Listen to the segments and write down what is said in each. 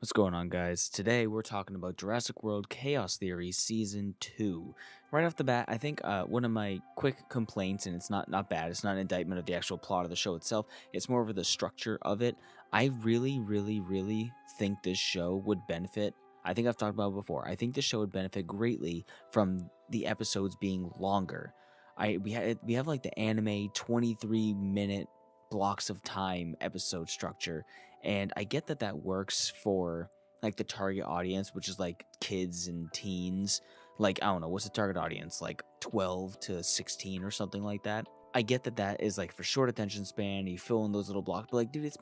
What's going on, guys? Today we're talking about Jurassic World Chaos Theory Season 2. Right off the bat, I think one of my quick complaints, and it's not bad, it's not an indictment of the actual plot of the show itself, it's more of the structure of it. I really think this show would benefit. I think I've talked about it before. I think this show would benefit greatly from the episodes being longer. We have like the anime 23-minute blocks of time episode structure, and I get that that works for like the target audience, which is like kids and teens. Like, I don't know, what's the target audience? Like 12 to 16 or something like that. I get that that is like for short attention span. You fill in those little blocks, but like, dude, it's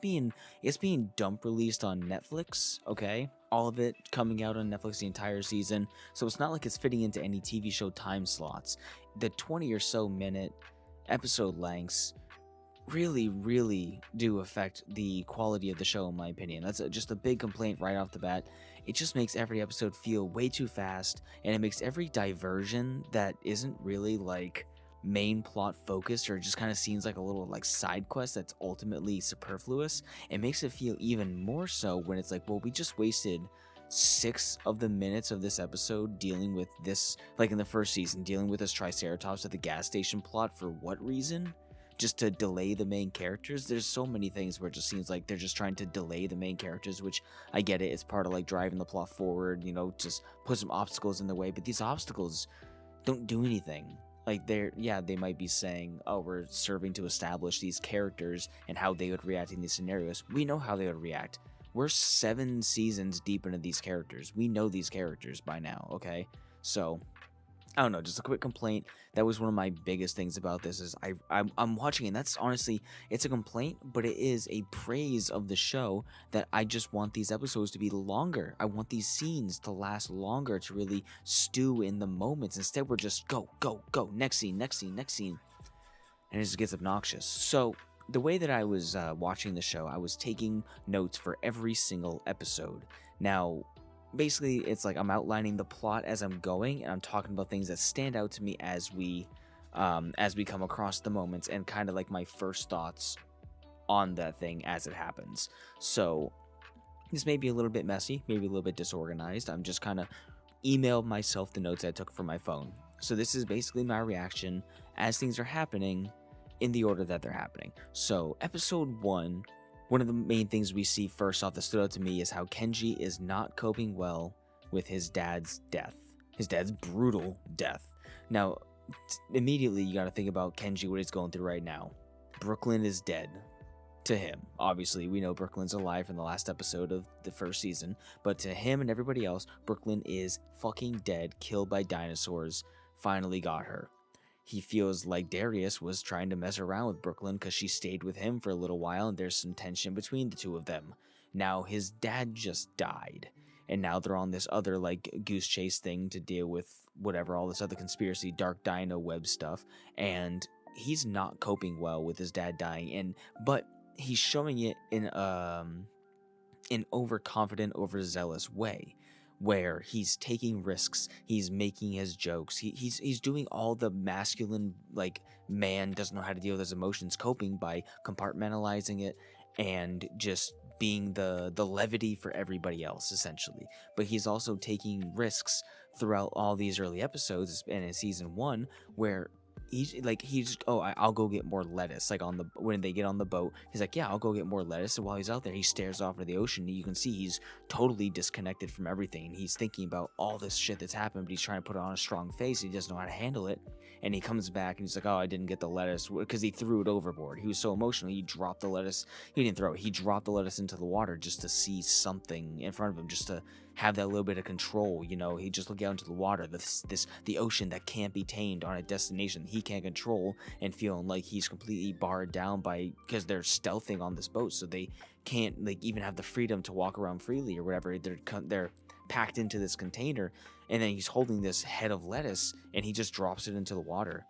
being dump released on Netflix. Okay, all of it coming out on Netflix the entire season, so it's not like it's fitting into any TV show time slots. The 20 or so minute episode lengths really do affect the quality of the show, in my opinion. That's just a big complaint right off the bat. It just makes every episode feel way too fast, and it makes every diversion that isn't really like main plot focused or just kind of seems like a little like side quest that's ultimately superfluous. It makes it feel even more so when it's like, well, we just wasted 6 of the minutes of this episode dealing with this, like in the first season, dealing with this Triceratops at the gas station plot. For what reason? Just to delay the main characters. There's so many things where it just seems like they're just trying to delay the main characters, which I get it. It's part of like driving the plot forward, just put some obstacles in the way, but these obstacles don't do anything. Like they might be saying, oh, we're serving to establish these characters and how they would react in these scenarios. We know how they would react. We're 7 seasons deep into these characters. We know these characters by now, okay? So I don't know, just a quick complaint. That was one of my biggest things about this is I'm watching, and that's honestly, it's a complaint, but it is a praise of the show that I just want these episodes to be longer. I want these scenes to last longer, to really stew in the moments. Instead, we're just go, next scene, and it just gets obnoxious. So the way that I was watching the show, I was taking notes for every single episode. Now, basically, it's like I'm outlining the plot as I'm going, and I'm talking about things that stand out to me as we come across the moments, and kind of like my first thoughts on that thing as it happens. So this may be a little bit messy, maybe a little bit disorganized. I'm just kind of emailed myself the notes I took from my phone. So this is basically my reaction as things are happening in the order that they're happening. So episode 1, one of the main things we see first off that stood out to me is how Kenji is not coping well with his dad's death. His dad's brutal death. Now, immediately you got to think about Kenji, what he's going through right now. Brooklyn is dead to him. Obviously, we know Brooklyn's alive from the last episode of the first season, but to him and everybody else, Brooklyn is fucking dead, killed by dinosaurs. Finally got her. He feels like Darius was trying to mess around with Brooklyn because she stayed with him for a little while, and there's some tension between the two of them. Now his dad just died, and now they're on this other like goose chase thing to deal with whatever, all this other conspiracy, dark dino web stuff, and he's not coping well with his dad dying, but he's showing it in an overconfident, overzealous way, where he's taking risks, he's making his jokes, he's doing all the masculine, like, man doesn't know how to deal with his emotions, coping by compartmentalizing it and just being the levity for everybody else, essentially. But he's also taking risks throughout all these early episodes and in season 1, where I'll go get more lettuce. Like when they get on the boat, he's like, yeah, I'll go get more lettuce. And while he's out there, he stares off into the ocean. You can see he's totally disconnected from everything. He's thinking about all this shit that's happened, but he's trying to put on a strong face. He doesn't know how to handle it. And he comes back and he's like, oh, I didn't get the lettuce because he threw it overboard. He was so emotional. He dropped the lettuce. He didn't throw it. He dropped the lettuce into the water just to see something in front of him, just to have that little bit of control. He just look out into the water, the ocean that can't be tamed, on a destination he can't control, and feeling like he's completely barred down because they're stealthing on this boat, so they can't like even have the freedom to walk around freely or whatever. They're packed into this container, and then he's holding this head of lettuce and he just drops it into the water.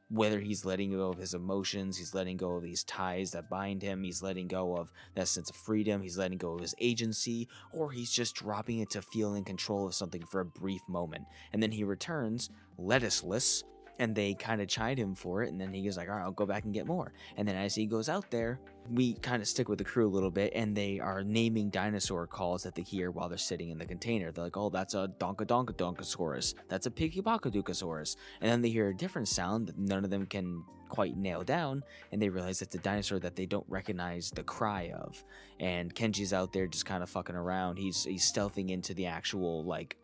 Whether he's letting go of his emotions, he's letting go of these ties that bind him, he's letting go of that sense of freedom, he's letting go of his agency, or he's just dropping it to feel in control of something for a brief moment. And then he returns lettuceless, and they kind of chide him for it, and then he goes like, all right, I'll go back and get more. And then as he goes out there, we kind of stick with the crew a little bit, and they are naming dinosaur calls that they hear while they're sitting in the container. They're like, oh, that's a donka-donka-donkasaurus, that's a piki-paka-dukasaurus. And then they hear a different sound that none of them can quite nail down, and they realize it's a dinosaur that they don't recognize the cry of. And Kenji's out there just kind of fucking around. He's stealthing into the actual, like,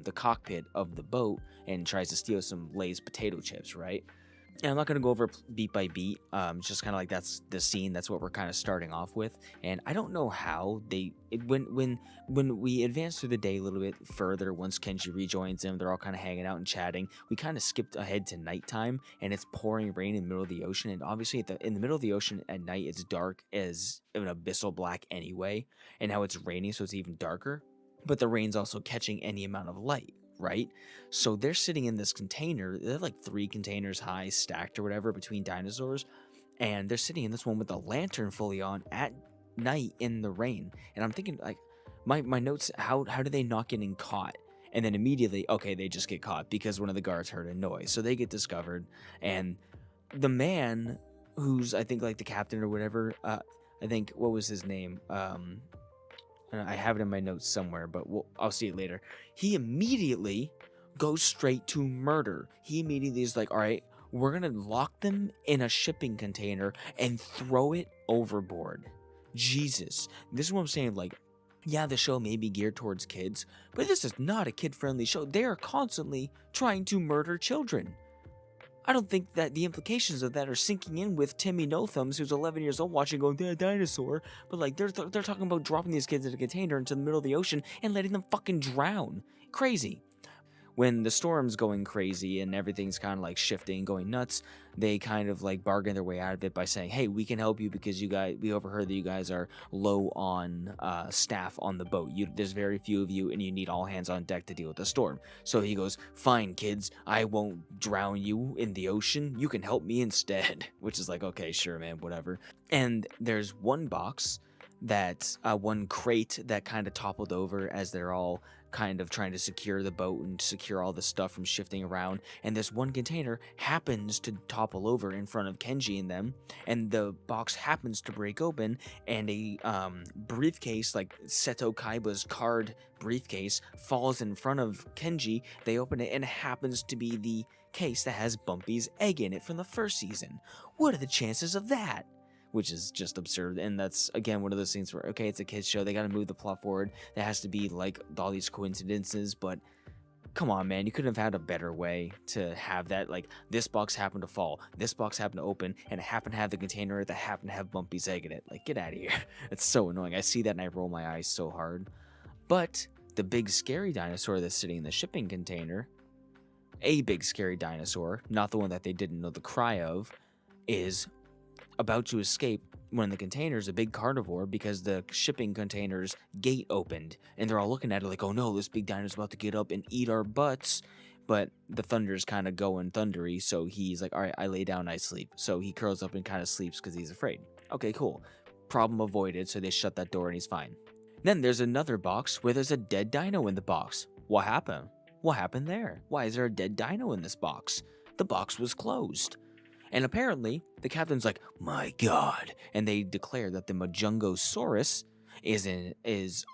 the cockpit of the boat and tries to steal some Lay's potato chips, right? And I'm not going to go over beat by beat. It's just kind of like that's the scene. That's what we're kind of starting off with. And I don't know how when we advance through the day a little bit further, once Kenji rejoins them, they're all kind of hanging out and chatting. We kind of skipped ahead to nighttime, and it's pouring rain in the middle of the ocean. And obviously, in the middle of the ocean at night, it's dark as an abyssal black anyway. And now it's raining, so it's even darker. But the rain's also catching any amount of light, right? So they're sitting in this container. They're like 3 containers high, stacked or whatever, between dinosaurs. And they're sitting in this one with the lantern fully on at night in the rain. And I'm thinking, like, my notes, how do they not getting caught? And then immediately, okay, they just get caught because one of the guards heard a noise. So they get discovered. And the man who's, I think, like the captain or whatever, I think, what was his name? I have it in my notes somewhere, but I'll see it later. He immediately goes straight to murder. He immediately is like, all right, we're going to lock them in a shipping container and throw it overboard. Jesus. This is what I'm saying. Like, yeah, the show may be geared towards kids, but this is not a kid-friendly show. They are constantly trying to murder children. I don't think that the implications of that are sinking in with Timmy No Thumbs, who's 11 years old, watching going, they're a dinosaur. But like, they're talking about dropping these kids in a container into the middle of the ocean and letting them fucking drown. Crazy. When the storm's going crazy and everything's kind of like shifting, going nuts, they kind of like bargain their way out of it by saying, hey, we can help you because we overheard that you guys are low on staff on the boat. There's very few of you and you need all hands on deck to deal with the storm. So he goes, fine, kids, I won't drown you in the ocean. You can help me instead. Which is like, okay, sure, man, whatever. And there's one box one crate that kind of toppled over as they're all kind of trying to secure the boat and secure all the stuff from shifting around, and this one container happens to topple over in front of Kenji and them, and the box happens to break open, and a briefcase, like Seto Kaiba's card briefcase, falls in front of Kenji. They open it, and it happens to be the case that has Bumpy's egg in it from the first season. What are the chances of that? Which is just absurd. And that's, again, one of those things where, okay, it's a kid's show, they gotta move the plot forward. There has to be, like, all these coincidences, but come on, man, you couldn't have had a better way to have that. Like, this box happened to fall, this box happened to open, and it happened to have the container that happened to have Bumpy's egg in it. Like, get out of here. It's so annoying. I see that and I roll my eyes so hard. But the big scary dinosaur that's sitting in the shipping container, a big scary dinosaur, not the one that they didn't know the cry of, is about to escape one of the containers, a big carnivore, because the shipping container's gate opened, and they're all looking at it like, oh no, this big dino's about to get up and eat our butts. But the thunder's kind of going thundery, so he's like, all right, I lay down, I sleep. So he curls up and kind of sleeps because he's afraid. Okay, cool. Problem avoided, so they shut that door and he's fine. Then there's another box where there's a dead dino in the box. What happened? What happened there? Why is there a dead dino in this box? The box was closed. And apparently, the captain's like, my god. And they declare that the Majungosaurus is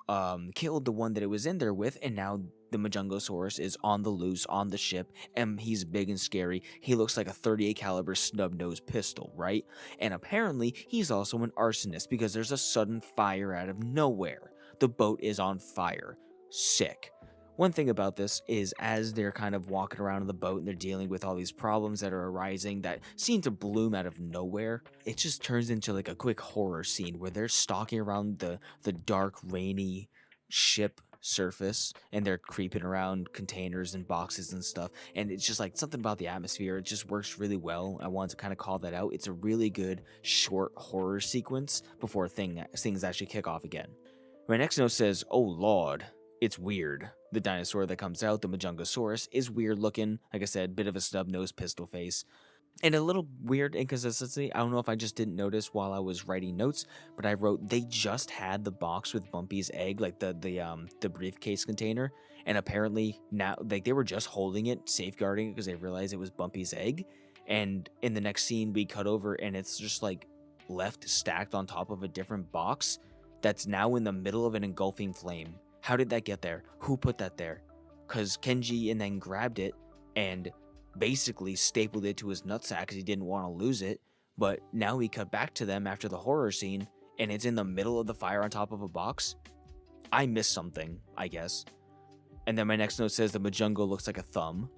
killed the one that it was in there with, and now the Majungosaurus is on the loose on the ship, and he's big and scary. He looks like a 38 caliber snub-nosed pistol, right? And apparently, he's also an arsonist because there's a sudden fire out of nowhere. The boat is on fire. Sick. One thing about this is as they're kind of walking around in the boat and they're dealing with all these problems that are arising that seem to bloom out of nowhere, it just turns into like a quick horror scene where they're stalking around the dark, rainy ship surface and they're creeping around containers and boxes and stuff, and it's just like something about the atmosphere, it just works really well. I wanted to kind of call that out. It's a really good short horror sequence before things actually kick off again. My next note says, oh lord, it's weird. The dinosaur that comes out, the Majungosaurus, is weird looking. Like I said, bit of a snub-nosed pistol face. And a little weird inconsistency. I don't know if I just didn't notice while I was writing notes, but I wrote they just had the box with Bumpy's egg, like the briefcase container, and apparently now like they were just holding it, safeguarding it because they realized it was Bumpy's egg. And in the next scene, we cut over and it's just like left stacked on top of a different box that's now in the middle of an engulfing flame. How did that get there? Who put that there? Because Kenji and then grabbed it and basically stapled it to his nutsack because he didn't want to lose it. But now we cut back to them after the horror scene and it's in the middle of the fire on top of a box. I missed something, I guess. And then my next note says the Majungo looks like a thumb.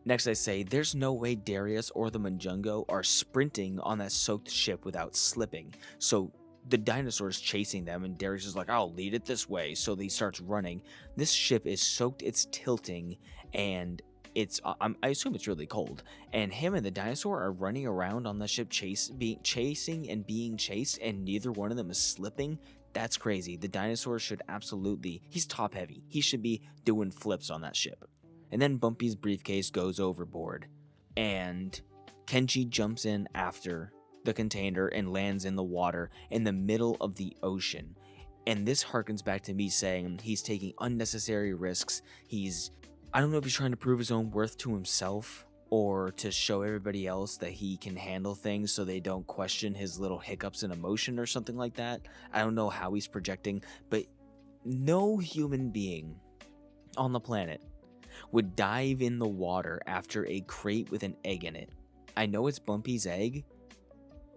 Next I say, there's no way Darius or the Majungo are sprinting on that soaked ship without slipping. So the dinosaur's chasing them and Darius is like, I'll lead it this way. So he starts running. This ship is soaked, it's tilting, and I assume it's really cold. And him and the dinosaur are running around on the ship chasing and being chased, and neither one of them is slipping. That's crazy. The dinosaur should absolutely, he's top heavy. He should be doing flips on that ship. And then Bumpy's briefcase goes overboard, and Kenji jumps in after the container and lands in the water in the middle of the ocean. And this harkens back to me saying he's taking unnecessary risks. I don't know if he's trying to prove his own worth to himself or to show everybody else that he can handle things so they don't question his little hiccups in emotion or something like that. I don't know how he's projecting, but no human being on the planet would dive in the water after a crate with an egg in it. I know it's Bumpy's egg,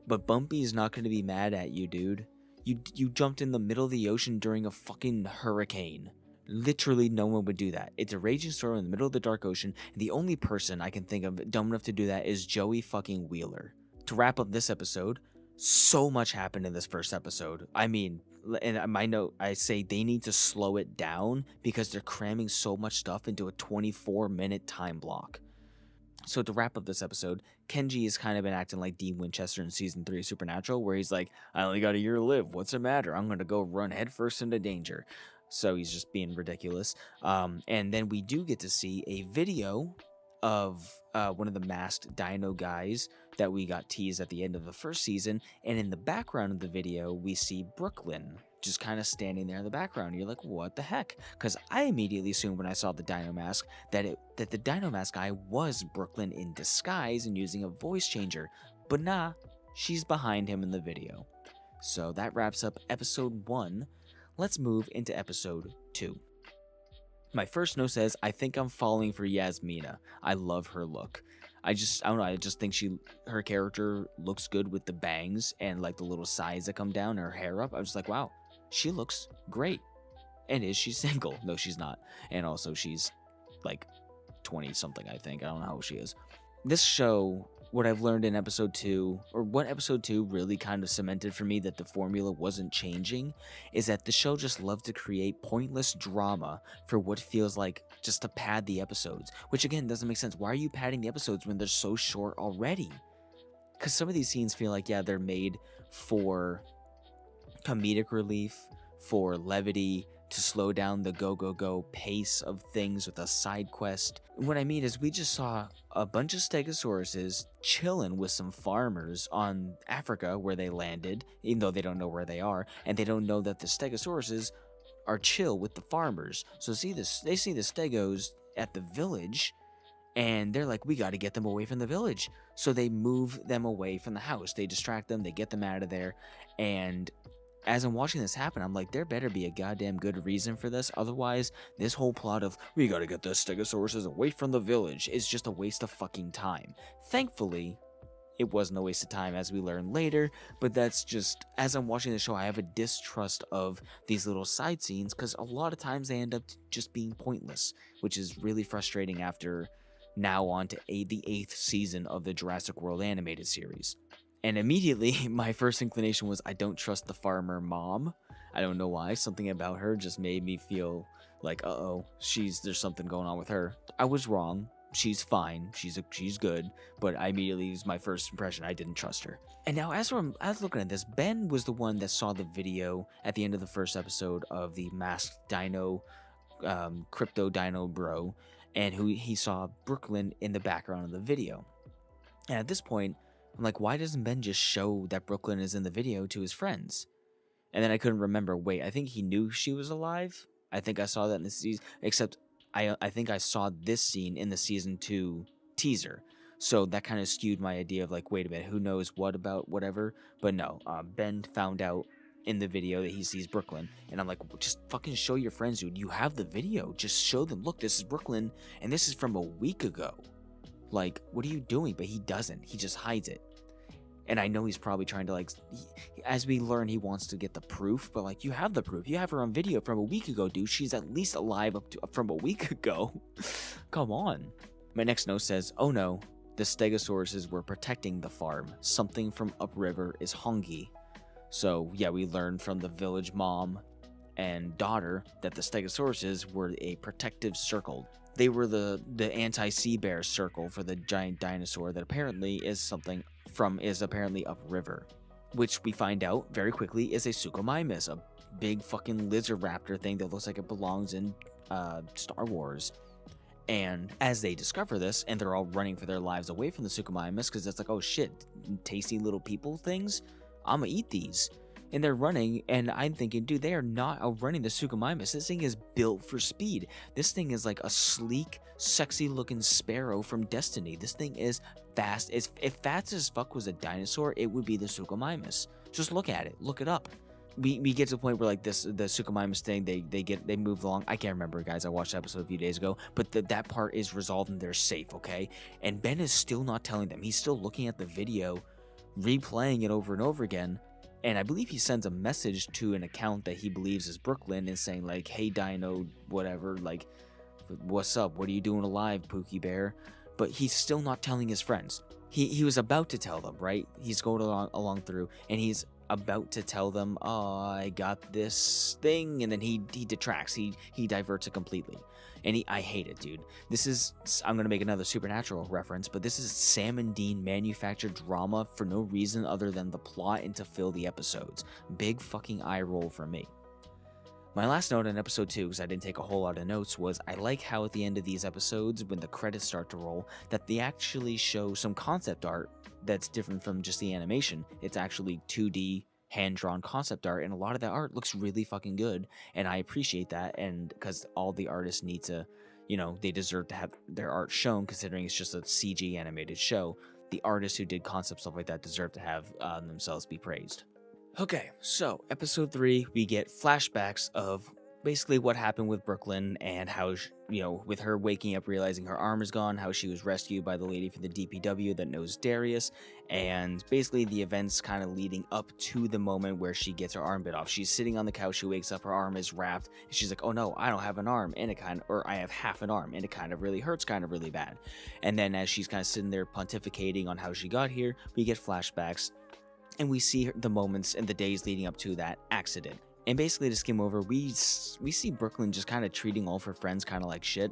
but Bumpy is not going to be mad at you, dude. You jumped in the middle of the ocean during a fucking hurricane. Literally no one would do that. It's a raging storm in the middle of the dark ocean, and the only person I can think of dumb enough to do that is Joey fucking Wheeler. To wrap up this episode, so much happened in this first episode. I mean, in my note, I say they need to slow it down because they're cramming so much stuff into a 24-minute time block. So to wrap up this episode, Kenji has kind of been acting like Dean Winchester in Season 3 of Supernatural, where he's like, I only got a year to live. What's the matter? I'm going to go run headfirst into danger. So he's just being ridiculous. And then we do get to see a video of one of the masked dino guys that we got teased at the end of the first season. And in the background of the video, we see Brooklyn just kind of standing there in the background. You're like, what the heck? Because I immediately assumed when I saw the dino mask that the dino mask guy was Brooklyn in disguise and using a voice changer. But nah, she's behind him in the video. So that wraps up episode 1. Let's move into episode 2. My first note says, I think I'm falling for Yasmina. I love her look. I don't know, I just think her character looks good with the bangs and like the little sides that come down, her hair up. I was just like, wow, she looks great. And is she single? No, she's not. And also she's like 20 something, I think. I don't know how old she is. This show, what I've learned in episode 2, or what episode 2 really kind of cemented for me that the formula wasn't changing, is that the show just loved to create pointless drama for what feels like just to pad the episodes, which again doesn't make sense. Why are you padding the episodes when they're so short already? Because some of these scenes feel like, yeah, they're made for comedic relief, for levity, to slow down the go pace of things with a side quest. What I mean is we just saw a bunch of stegosauruses chilling with some farmers on Africa where they landed, even though they don't know where they are, and they don't know that the stegosauruses are chill with the farmers. So they see the stegos at the village, and they're like, we got to get them away from the village. So they move them away from the house. They distract them, they get them out of there, and as I'm watching this happen, I'm like, there better be a goddamn good reason for this. Otherwise, this whole plot of, we gotta get the stegosauruses away from the village is just a waste of fucking time. Thankfully, it wasn't a waste of time, as we learn later, but that's just, as I'm watching the show, I have a distrust of these little side scenes, because a lot of times they end up just being pointless, which is really frustrating after now on to the 8th season of the Jurassic World animated series. And immediately, my first inclination was, I don't trust the farmer mom. I don't know why. Something about her just made me feel like, uh-oh, there's something going on with her. I was wrong. She's fine. She's good. But I immediately, it was my first impression. I didn't trust her. And now, as I was looking at this, Ben was the one that saw the video at the end of the first episode of the masked dino, crypto dino bro, and he saw Brooklyn in the background of the video. And at this point, I'm like, why doesn't Ben just show that Brooklyn is in the video to his friends? And then I couldn't remember. Wait, I think he knew she was alive. I think I saw that in the season. Except I think I saw this scene in the season 2 teaser. So that kind of skewed my idea of like, wait a minute, who knows what about whatever? But no, Ben found out in the video that he sees Brooklyn, and I'm like, just fucking show your friends, dude. You have the video. Just show them. Look, this is Brooklyn, and this is from a week ago. Like, what are you doing? But he doesn't. He just hides it. And I know he's probably trying to, like, as we learn, he wants to get the proof, but, like, you have the proof. You have her on video from a week ago, dude. She's at least alive from a week ago. Come on. My next note says, oh no, the Stegosauruses were protecting the farm. Something from upriver is hungry. So, yeah, we learned from the village mom and daughter that the Stegosauruses were a protective circle. They were the anti-sea bear circle for the giant dinosaur that apparently is apparently upriver, which we find out very quickly is a Suchomimus, a big fucking lizard raptor thing that looks like it belongs in Star Wars. And as they discover this, and they're all running for their lives away from the Suchomimus, because it's like, oh shit, tasty little people things, I'm gonna eat these. And they're running, and I'm thinking, dude, they are not outrunning the Suchomimus. This thing is built for speed. This thing is like a sleek, sexy-looking sparrow from Destiny. This thing is fast. If fast as fuck was a dinosaur, it would be the Suchomimus. Just look at it. Look it up. We get to the point where like the Suchomimus thing, they move along. I can't remember, guys. I watched the episode a few days ago, but that part is resolved and they're safe, okay? And Ben is still not telling them. He's still looking at the video, replaying it over and over again. And I believe he sends a message to an account that he believes is Brooklyn and saying like, hey Dino, whatever, like, what's up? What are you doing alive, Pookie Bear? But he's still not telling his friends. He was about to tell them, right? He's going along through, and he's about to tell them, oh, I got this thing, and then he detracts. He diverts it completely. And I hate it, dude. This is, I'm going to make another Supernatural reference, but this is Sam and Dean manufactured drama for no reason other than the plot and to fill the episodes. Big fucking eye roll for me. My last note on episode 2, because I didn't take a whole lot of notes, was I like how at the end of these episodes, when the credits start to roll, that they actually show some concept art that's different from just the animation. It's actually 2D hand-drawn concept art, and a lot of that art looks really fucking good, and I appreciate that, and because all the artists need to, they deserve to have their art shown, considering it's just a CG animated show. The artists who did concept stuff like that deserve to have themselves be praised. Okay, so episode 3, we get flashbacks of basically what happened with Brooklyn and how, with her waking up realizing her arm is gone, how she was rescued by the lady from the DPW that knows Darius, and basically the events kind of leading up to the moment where she gets her arm bit off. She's sitting on the couch, she wakes up, her arm is wrapped, and she's like, oh no, I don't have an arm, and I have half an arm, and it kind of really hurts kind of really bad. And then as she's kind of sitting there pontificating on how she got here, we get flashbacks, and we see the moments and the days leading up to that accident. And basically, to skim over, we see Brooklyn just kind of treating all of her friends kind of like shit.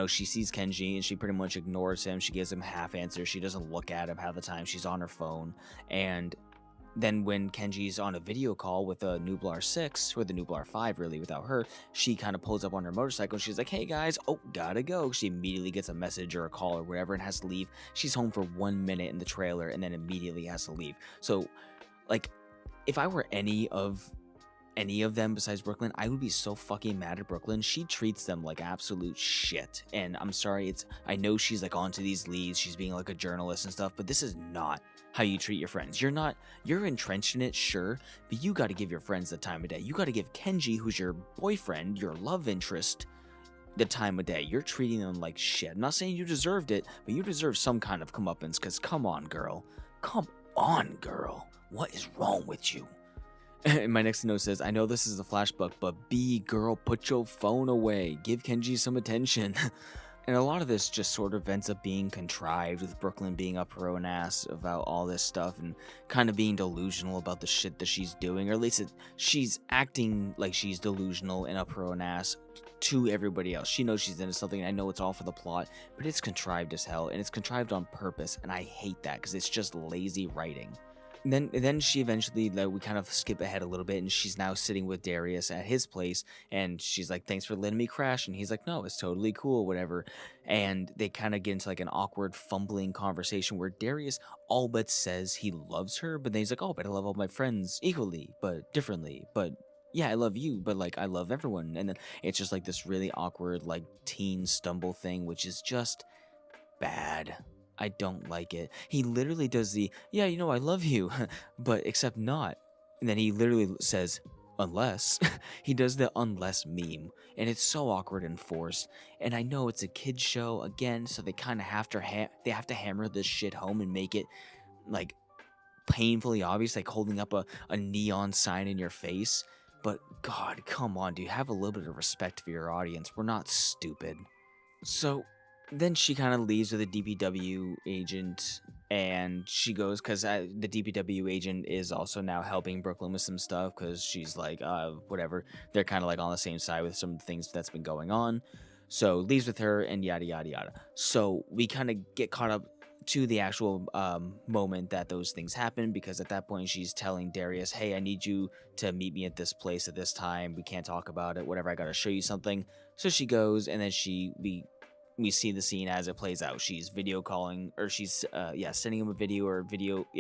She sees Kenji and she pretty much ignores him. She gives him half answers. She doesn't look at him half the time. She's on her phone. And then when Kenji's on a video call with a Nublar 6, or the Nublar 5 really, without her, she kind of pulls up on her motorcycle. She's like, hey guys, oh, gotta go. She immediately gets a message or a call or whatever and has to leave. She's home for 1 minute in the trailer and then immediately has to leave. So, like, if I were any of them besides Brooklyn, I would be so fucking mad at Brooklyn. She treats them like absolute shit. And I'm sorry, I know she's like onto these leads, she's being like a journalist and stuff, but this is not how you treat your friends. You're entrenched in it, sure, but you got to give your friends the time of day. You got to give Kenji, who's your boyfriend, your love interest, the time of day. You're treating them like shit. I'm not saying you deserved it, but you deserve some kind of comeuppance, because come on, girl. Come on, girl. What is wrong with you? And my next note says, I know this is a flashback, but girl, put your phone away. Give Kenji some attention. And a lot of this just sort of ends up being contrived, with Brooklyn being up her own ass about all this stuff and kind of being delusional about the shit that she's doing, or at least she's acting like she's delusional and up her own ass to everybody else. She knows she's into something, and I know it's all for the plot, but it's contrived as hell, and it's contrived on purpose, and I hate that because it's just lazy writing. then she eventually, like, we kind of skip ahead a little bit, and she's now sitting with Darius at his place, and she's like, "Thanks for letting me crash," and he's like, "No, it's totally cool, whatever." And they kind of get into like an awkward, fumbling conversation where Darius all but says he loves her, but then he's like, "Oh, but I love all my friends equally, but differently, but." Yeah, I love you, but like I love everyone. And then it's just like this really awkward, like teen stumble thing, which is just bad. I don't like it. He literally does the, yeah, I love you, but except not. And then he literally says, unless. He does the unless meme, and it's so awkward and forced. And I know it's a kid's show again, so they kind of have to they have to hammer this shit home and make it like painfully obvious, like holding up a neon sign in your face. But God, come on, dude, have a little bit of respect for your audience. We're not stupid. So then she kind of leaves with a DPW agent, and she goes because the DPW agent is also now helping Brooklyn with some stuff because she's like, whatever. They're kind of like on the same side with some things that's been going on. So leaves with her and yada yada yada. So we kind of get caught up to the actual moment that those things happen, because at that point she's telling Darius, "Hey, I need you to meet me at this place at this time. We can't talk about it. Whatever. I gotta show you something." So she goes, and then we see the scene as it plays out. She's video calling, or she's sending him a video,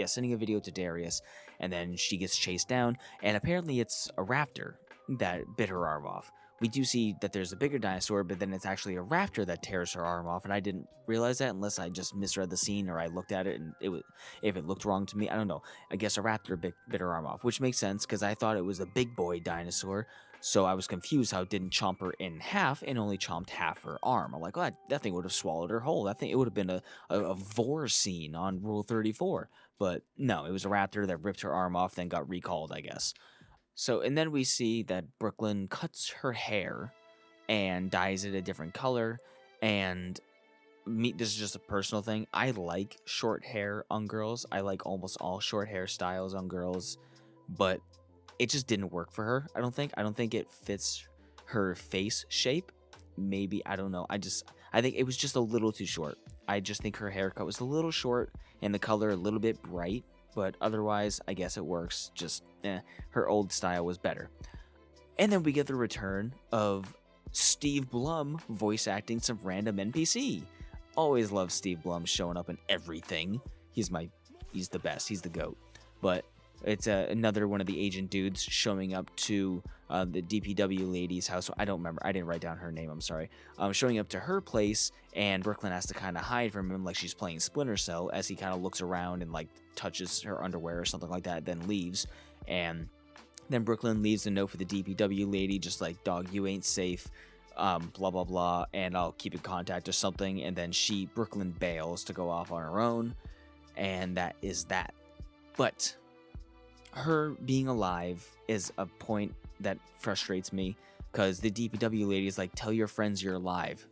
sending a video to Darius, and then she gets chased down, and apparently it's a raptor that bit her arm off. We do see that there's a bigger dinosaur, but then it's actually a raptor that tears her arm off, and I didn't realize that unless I just misread the scene or I looked at it and if it looked wrong to me, I don't know. I guess a raptor bit her arm off, which makes sense because I thought it was a big boy dinosaur. So I was confused how it didn't chomp her in half and only chomped half her arm. I'm like, oh, that thing would have swallowed her whole. That thing, it would have been a vor scene on Rule 34. But no, it was a raptor that ripped her arm off, then got recalled, I guess. So, and then we see that Brooklyn cuts her hair and dyes it a different color. And this is just a personal thing. I like short hair on girls. I like almost all short hairstyles on girls, but it just didn't work for her. I don't think it fits her face shape. Maybe, I don't know. I think it was just a little too short. I just think her haircut was a little short and the color a little bit bright, but otherwise, I guess it works. Just, her old style was better. And then we get the return of Steve Blum voice acting some random NPC. Always love Steve Blum showing up in everything. He's the best. He's the GOAT. But it's another one of the agent dudes showing up to the DPW lady's house. I don't remember. I didn't write down her name. I'm sorry. Showing up to her place, and Brooklyn has to kind of hide from him like she's playing Splinter Cell as he kind of looks around and like touches her underwear or something like that, then leaves. And then Brooklyn leaves a note for the DPW lady, just like, "Dog, you ain't safe. Blah blah blah, and I'll keep in contact" or something. And then Brooklyn bails to go off on her own, and that is that. But her being alive is a point that frustrates me, because the DPW lady is like, "Tell your friends you're alive.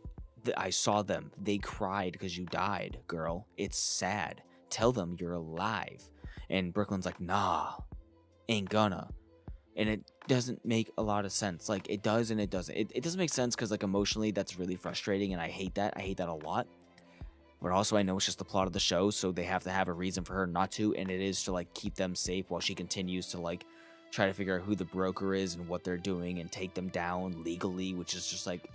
I saw them. They cried because you died, girl. It's sad. Tell them you're alive." And Brooklyn's like, "Nah, ain't gonna." And it doesn't make a lot of sense. Like, it does and it doesn't. It doesn't make sense because, like, emotionally that's really frustrating, and I hate that. I hate that a lot. But also, I know it's just the plot of the show, so they have to have a reason for her not to, and it is to, like, keep them safe while she continues to, like, try to figure out who the broker is and what they're doing and take them down legally, which is just like,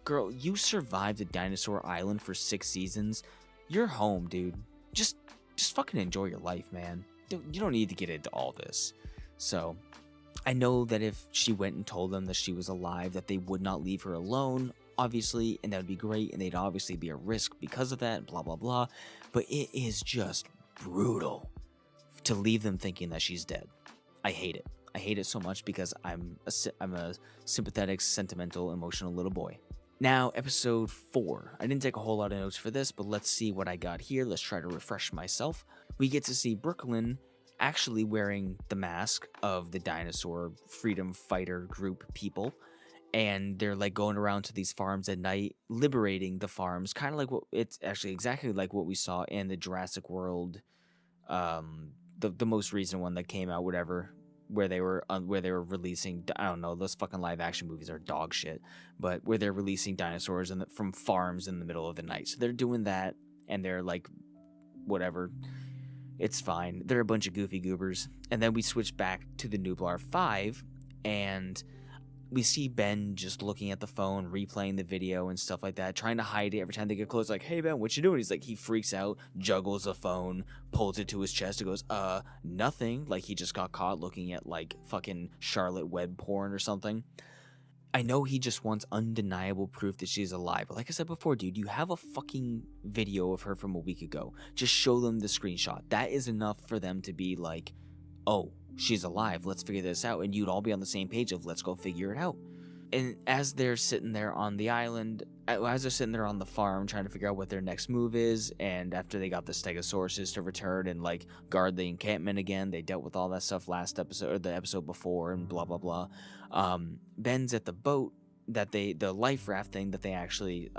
girl, you survived a dinosaur island for 6 seasons. You're home, dude. Just fucking enjoy your life, man. You don't need to get into all this. So, I know that if she went and told them that she was alive, that they would not leave her alone, obviously, and that would be great, and they'd obviously be a risk because of that, blah, blah, blah. But it is just brutal to leave them thinking that she's dead. I hate it. I hate it so much because I'm a sympathetic, sentimental, emotional little boy. Now, episode 4. I didn't take a whole lot of notes for this, but let's see what I got here. Let's try to refresh myself. We get to see Brooklyn actually wearing the mask of the dinosaur freedom fighter group people, and they're like going around to these farms at night, liberating the farms, kind of like what it's actually exactly like what we saw in the Jurassic World, the most recent one that came out, whatever, where they were releasing, I don't know, those fucking live action movies are dog shit, but where they're releasing dinosaurs from farms in the middle of the night. So they're doing that, and they're like, whatever, It's fine. They're a bunch of goofy goobers. And then we switch back to the Nublar 5, and we see Ben just looking at the phone, replaying the video and stuff like that, trying to hide it every time they get close. Like, hey, Ben, what you doing? He's like, he freaks out, juggles the phone, pulls it to his chest, and goes, nothing. Like, he just got caught looking at, like, fucking Charlotte Web porn or something. I know he just wants undeniable proof that she's alive. But like I said before, dude, you have a fucking video of her from a week ago. Just show them the screenshot. That is enough for them to be like, oh, she's alive. Let's figure this out. And you'd all be on the same page of let's go figure it out. And as they're sitting there on the island, as they're sitting there on the farm trying to figure out what their next move is, and after they got the Stegosauruses to return and like guard the encampment again, they dealt with all that stuff last episode or the episode before and blah blah blah. Ben's at the boat that the life raft thing that they actually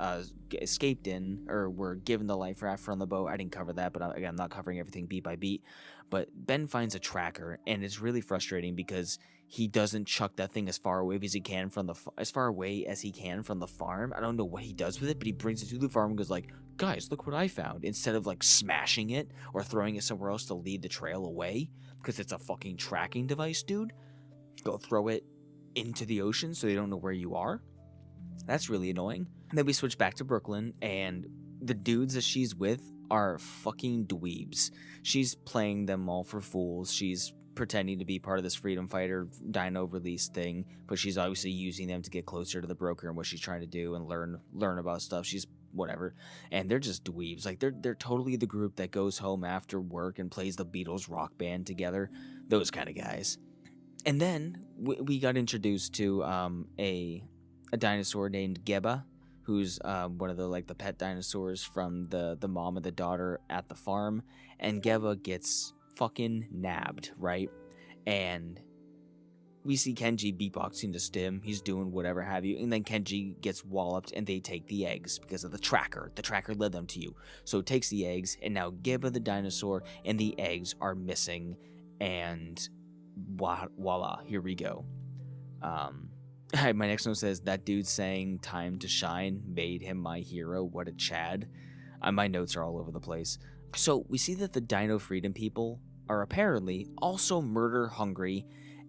escaped in, or were given the life raft from the boat. I didn't cover that, but again, I'm not covering everything beat by beat. But Ben finds a tracker, and it's really frustrating because he doesn't chuck that thing as far away as he can from the farm. I don't know what he does with it, but he brings it to the farm and goes like, "Guys, look what I found!" Instead of like smashing it or throwing it somewhere else to lead the trail away, because it's a fucking tracking device, dude. Go throw it into the ocean so they don't know where you are. That's really annoying. And then we switch back to Brooklyn, and the dudes that she's with are fucking dweebs. She's playing them all for fools. She's pretending to be part of this freedom fighter dino release thing, but she's obviously using them to get closer to the broker and what she's trying to do and learn about stuff. She's whatever. And they're just dweebs. Like they're totally the group that goes home after work and plays the Beatles rock band together. Those kind of guys. And then we got introduced to a dinosaur named Geba, who's one of the pet dinosaurs from the mom and the daughter at the farm. And Geba gets fucking nabbed, right? And we see Kenji beatboxing to Stim. He's doing whatever have you. And then Kenji gets walloped, and they take the eggs because of the tracker. The tracker led them to you. So it takes the eggs, and now Geba the dinosaur and the eggs are missing. And voila, here we go. My next note says, that dude saying time to shine made him my hero. What a Chad. My notes are all over the place. So we see that the Dino Freedom people are apparently also murder hungry,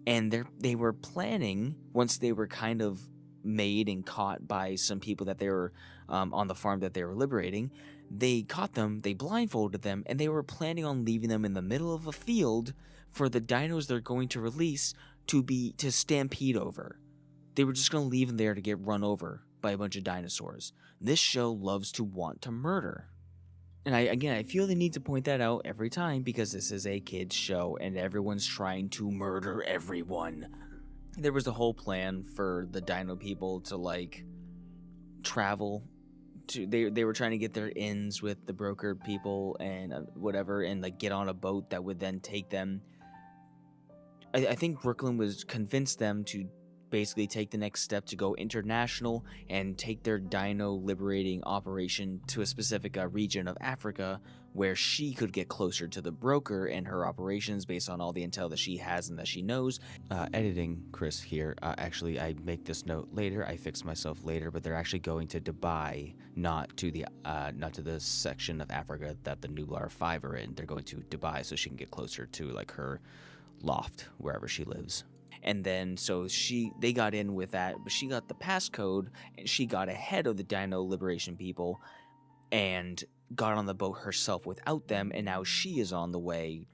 and they were planning, once they were kind of made and caught by some people that they were on the farm that they were liberating, they caught them, they blindfolded them, and they were planning on leaving them in the middle of a field for the dinos they're going to release to stampede over. They were just going to leave them there to get run over by a bunch of dinosaurs. This show loves to want to murder. And I feel the need to point that out every time because this is a kids show and everyone's trying to murder everyone. There was a whole plan for the dino people to like travel to, they were trying to get their ins with the broker people and whatever, and like get on a boat that would then take them. I think Brooklyn was convinced them to basically take the next step to go international and take their dino liberating operation to a specific region of Africa where she could get closer to the broker and her operations based on all the intel that she has and that she knows. Editing Chris here. Actually, I make this note later. I fix myself later, but they're actually going to Dubai, not to the section of Africa that the Nublar 5 are in. They're going to Dubai so she can get closer to like her loft wherever she lives. And then, so they got in with that, but she got the passcode, and she got ahead of the Dino Liberation people, and got on the boat herself without them, and now she is on the way.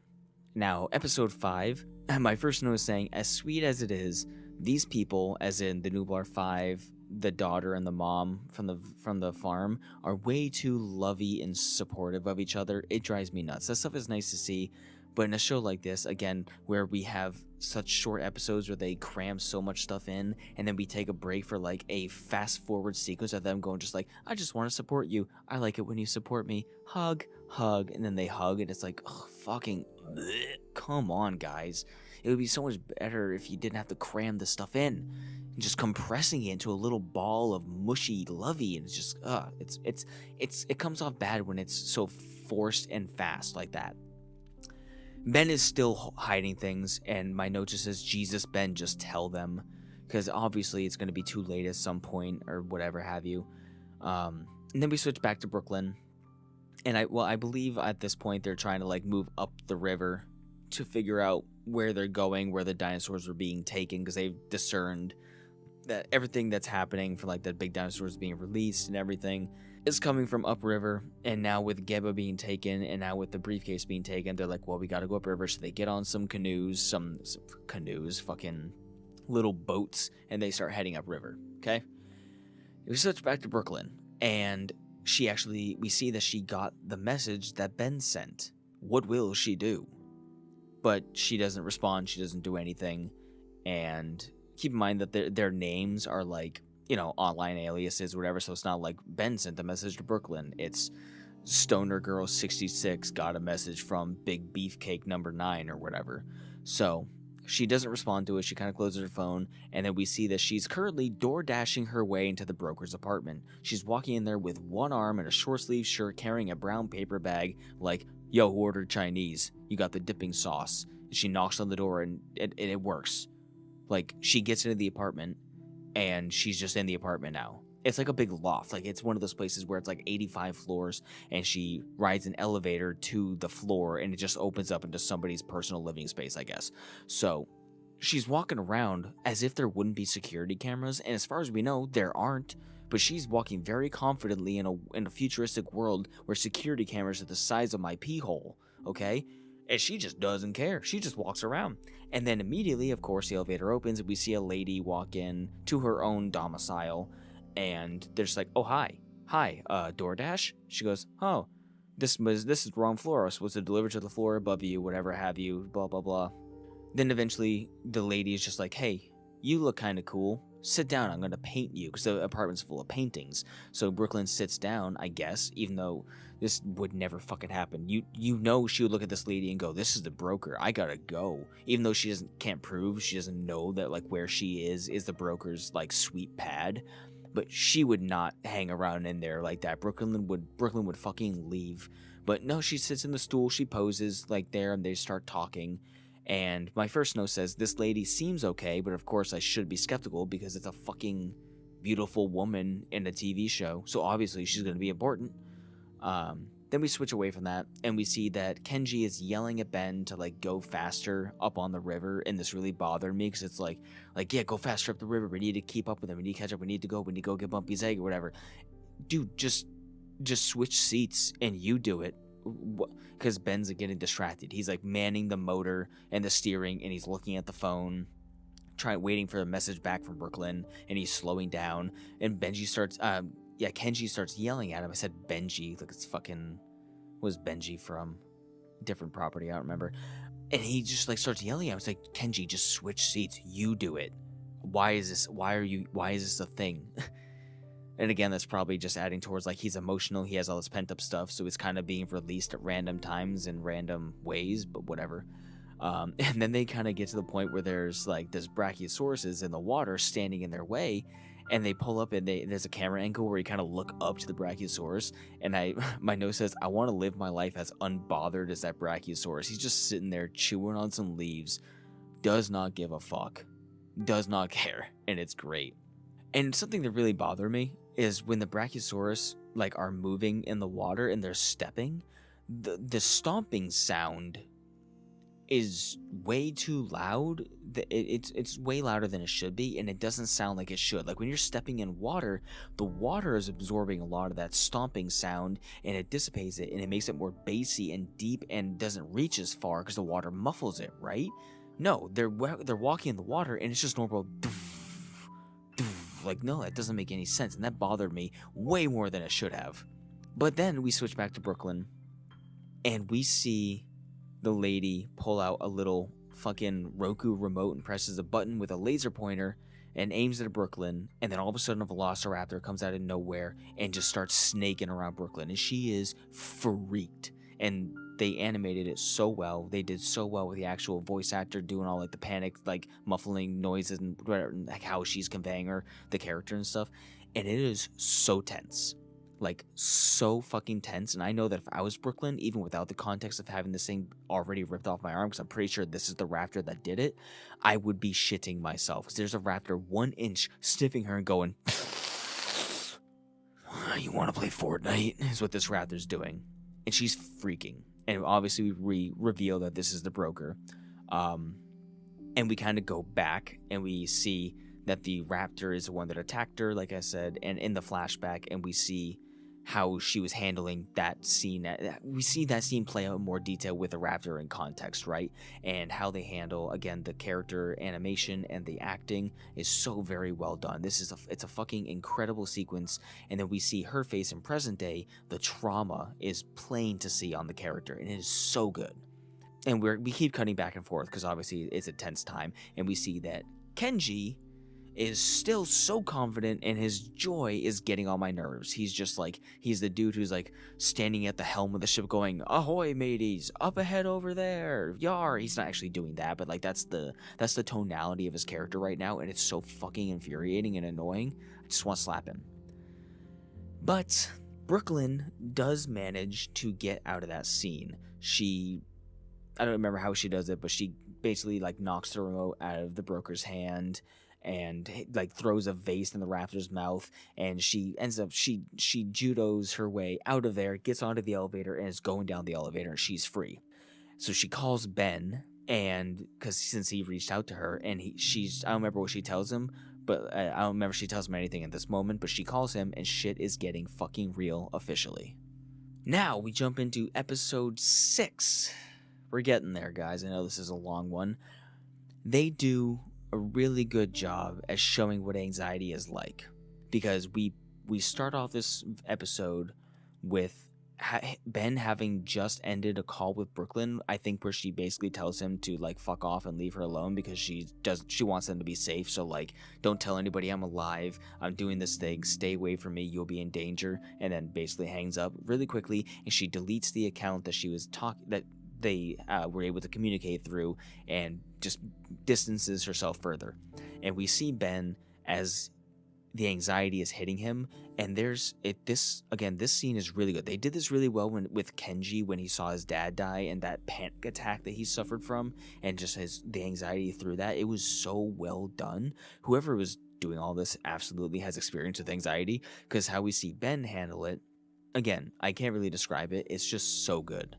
Now, episode 5, my first note is saying, as sweet as it is, these people, as in the Nublar 5, the daughter and the mom from the farm, are way too lovey and supportive of each other. It drives me nuts. That stuff is nice to see. But in a show like this, again, where we have such short episodes where they cram so much stuff in, and then we take a break for like a fast forward sequence of them going just like, I just want to support you. I like it when you support me. Hug, and then they hug, and it's like, ugh, fucking, bleh. Come on, guys. It would be so much better if you didn't have to cram this stuff in, and just compressing it into a little ball of mushy lovey, and it's just, it comes off bad when it's so forced and fast like that. Ben is still hiding things, and my note just says, Jesus, Ben, just tell them. Because obviously it's going to be too late at some point, or whatever have you. And then we switch back to Brooklyn. And I believe at this point they're trying to like move up the river to figure out where they're going, where the dinosaurs are being taken, because they've discerned that everything that's happening for like the big dinosaurs being released and everything is coming from upriver. And now with Geba being taken, and now with the briefcase being taken, they're like, well, we got to go upriver. So they get on some canoes, some canoes, fucking little boats, and they start heading upriver. Okay, we switch back to Brooklyn, and we see that she got the message that Ben sent. What will she do? But she doesn't respond. She doesn't do anything. And keep in mind that their names are like, online aliases or whatever. So it's not like Ben sent a message to Brooklyn. It's Stoner Girl 66 got a message from Big Beefcake number 9 or whatever. So she doesn't respond to it. She kind of closes her phone, and then we see that she's currently door dashing her way into the broker's apartment. She's walking in there with one arm and a short sleeve shirt, carrying a brown paper bag, like, yo, who ordered Chinese? You got the dipping sauce. And she knocks on the door, and it works. Like, she gets into the apartment, and she's just in the apartment now. It's like a big loft. Like, it's one of those places where it's like 85 floors, and she rides an elevator to the floor, and it just opens up into somebody's personal living space, I guess. So she's walking around as if there wouldn't be security cameras, and as far as we know, there aren't. But she's walking very confidently in a futuristic world where security cameras are the size of my pee hole, okay? And she just doesn't care. She just walks around. And then immediately, of course, the elevator opens, and we see a lady walk in to her own domicile. And they're just like, oh, hi, DoorDash? She goes, oh, this is the wrong floor. I was supposed to deliver to the floor above you, whatever have you, blah, blah, blah. Then eventually the lady is just like, hey, you look kind of cool. Sit down, I'm going to paint you, because the apartment's full of paintings. So Brooklyn sits down, I guess, even though this would never fucking happen. You know she would look at this lady and go, this is the broker, I gotta go. Even though she can't prove, she doesn't know that like where she is the broker's like sweet pad. But she would not hang around in there like that. Brooklyn would fucking leave. But no, she sits in the stool, she poses like there, and they start talking. And my first note says, this lady seems okay, but of course I should be skeptical because it's a fucking beautiful woman in a TV show. So obviously she's going to be important. Then we switch away from that, and we see that Kenji is yelling at Ben to like go faster up on the river, and this really bothered me because it's like yeah, go faster up the river. We need to keep up with him. We need to catch up. We need to go get Bumpy's egg or whatever. Dude, just switch seats and you do it. Because Ben's getting distracted. He's like manning the motor and the steering, and he's looking at the phone, waiting for a message back from Brooklyn, and he's slowing down. And Kenji starts yelling at him. I said Benji, like it's fucking, was Benji from different property? I don't remember. And he just like starts yelling at him. It's like, Kenji, just switch seats. You do it. Why is this a thing? And again, that's probably just adding towards like he's emotional. He has all this pent up stuff, so it's kind of being released at random times in random ways, but whatever. And then they kind of get to the point where there's like this Brachiosauruses in the water standing in their way, and they pull up and there's a camera angle where you kind of look up to the Brachiosaurus. And my note says, I want to live my life as unbothered as that Brachiosaurus. He's just sitting there chewing on some leaves, does not give a fuck, does not care, and it's great. And something that really bothered me is when the Brachiosaurus like are moving in the water and they're stepping, the stomping sound is way too loud. It's way louder than it should be, and it doesn't sound like it should. Like when you're stepping in water, the water is absorbing a lot of that stomping sound, and it dissipates it, and it makes it more bassy and deep, and doesn't reach as far because the water muffles it, right? No, they're walking in the water, and it's just normal. Like, no, that doesn't make any sense, and that bothered me way more than it should have. But then we switch back to Brooklyn, and we see the lady pull out a little fucking Roku remote and presses a button with a laser pointer and aims it at Brooklyn, and then all of a sudden a velociraptor comes out of nowhere and just starts snaking around Brooklyn, and she is freaked. And they animated it so well. They did so well with the actual voice actor doing all like the panic, like muffling noises and whatever, like how she's conveying the character and stuff. And it is so tense, like so fucking tense. And I know that if I was Brooklyn, even without the context of having this thing already ripped off my arm, because I'm pretty sure this is the raptor that did it, I would be shitting myself. Because there's a raptor 1 inch sniffing her and going, you want to play Fortnite? Is what this raptor's doing. and she's freaking. And obviously we reveal that this is the broker. And we kind of go back and we see that the raptor is the one that attacked her, like I said, and in the flashback, and we see how she was handling that scene. We see that scene play out in more detail with the raptor in context, right? And how they handle, again, the character animation and the acting is so very well done. It's a fucking incredible sequence. And then we see her face in present day. The trauma is plain to see on the character, and it is so good. And we keep cutting back and forth because obviously it's a tense time, and we see that Kenji is still so confident, and his joy is getting on my nerves. He's just like, he's the dude who's like standing at the helm of the ship going, "Ahoy, mateys, up ahead over there, yar." He's not actually doing that, but like that's the tonality of his character right now, and it's so fucking infuriating and annoying. I just want to slap him. But Brooklyn does manage to get out of that scene. I don't remember how she does it, but she basically like knocks the remote out of the broker's hand and like throws a vase in the raptor's mouth, and she ends up she judos her way out of there, gets onto the elevator, and is going down the elevator, and she's free. So she calls Ben, and because since he reached out to her, and I don't remember what she tells him, but I don't remember if she tells him anything at this moment, but she calls him, and shit is getting fucking real officially. Now we jump into episode 6. We're getting there, guys. I know this is a long one. They do a really good job at showing what anxiety is like, because we start off this episode with Ben having just ended a call with Brooklyn, I think, where she basically tells him to like fuck off and leave her alone because she wants them to be safe. So like, don't tell anybody I'm alive, I'm doing this thing, stay away from me, you'll be in danger. And then basically hangs up really quickly, and she deletes the account that she was that they were able to communicate through, and just distances herself further. And we see Ben as the anxiety is hitting him, and this scene is really good. They did this really well with Kenji when he saw his dad die and that panic attack that he suffered from, and just the anxiety through that. It was so well done. Whoever was doing all this absolutely has experience with anxiety, because how we see Ben handle it, again, I can't really describe it. It's just so good.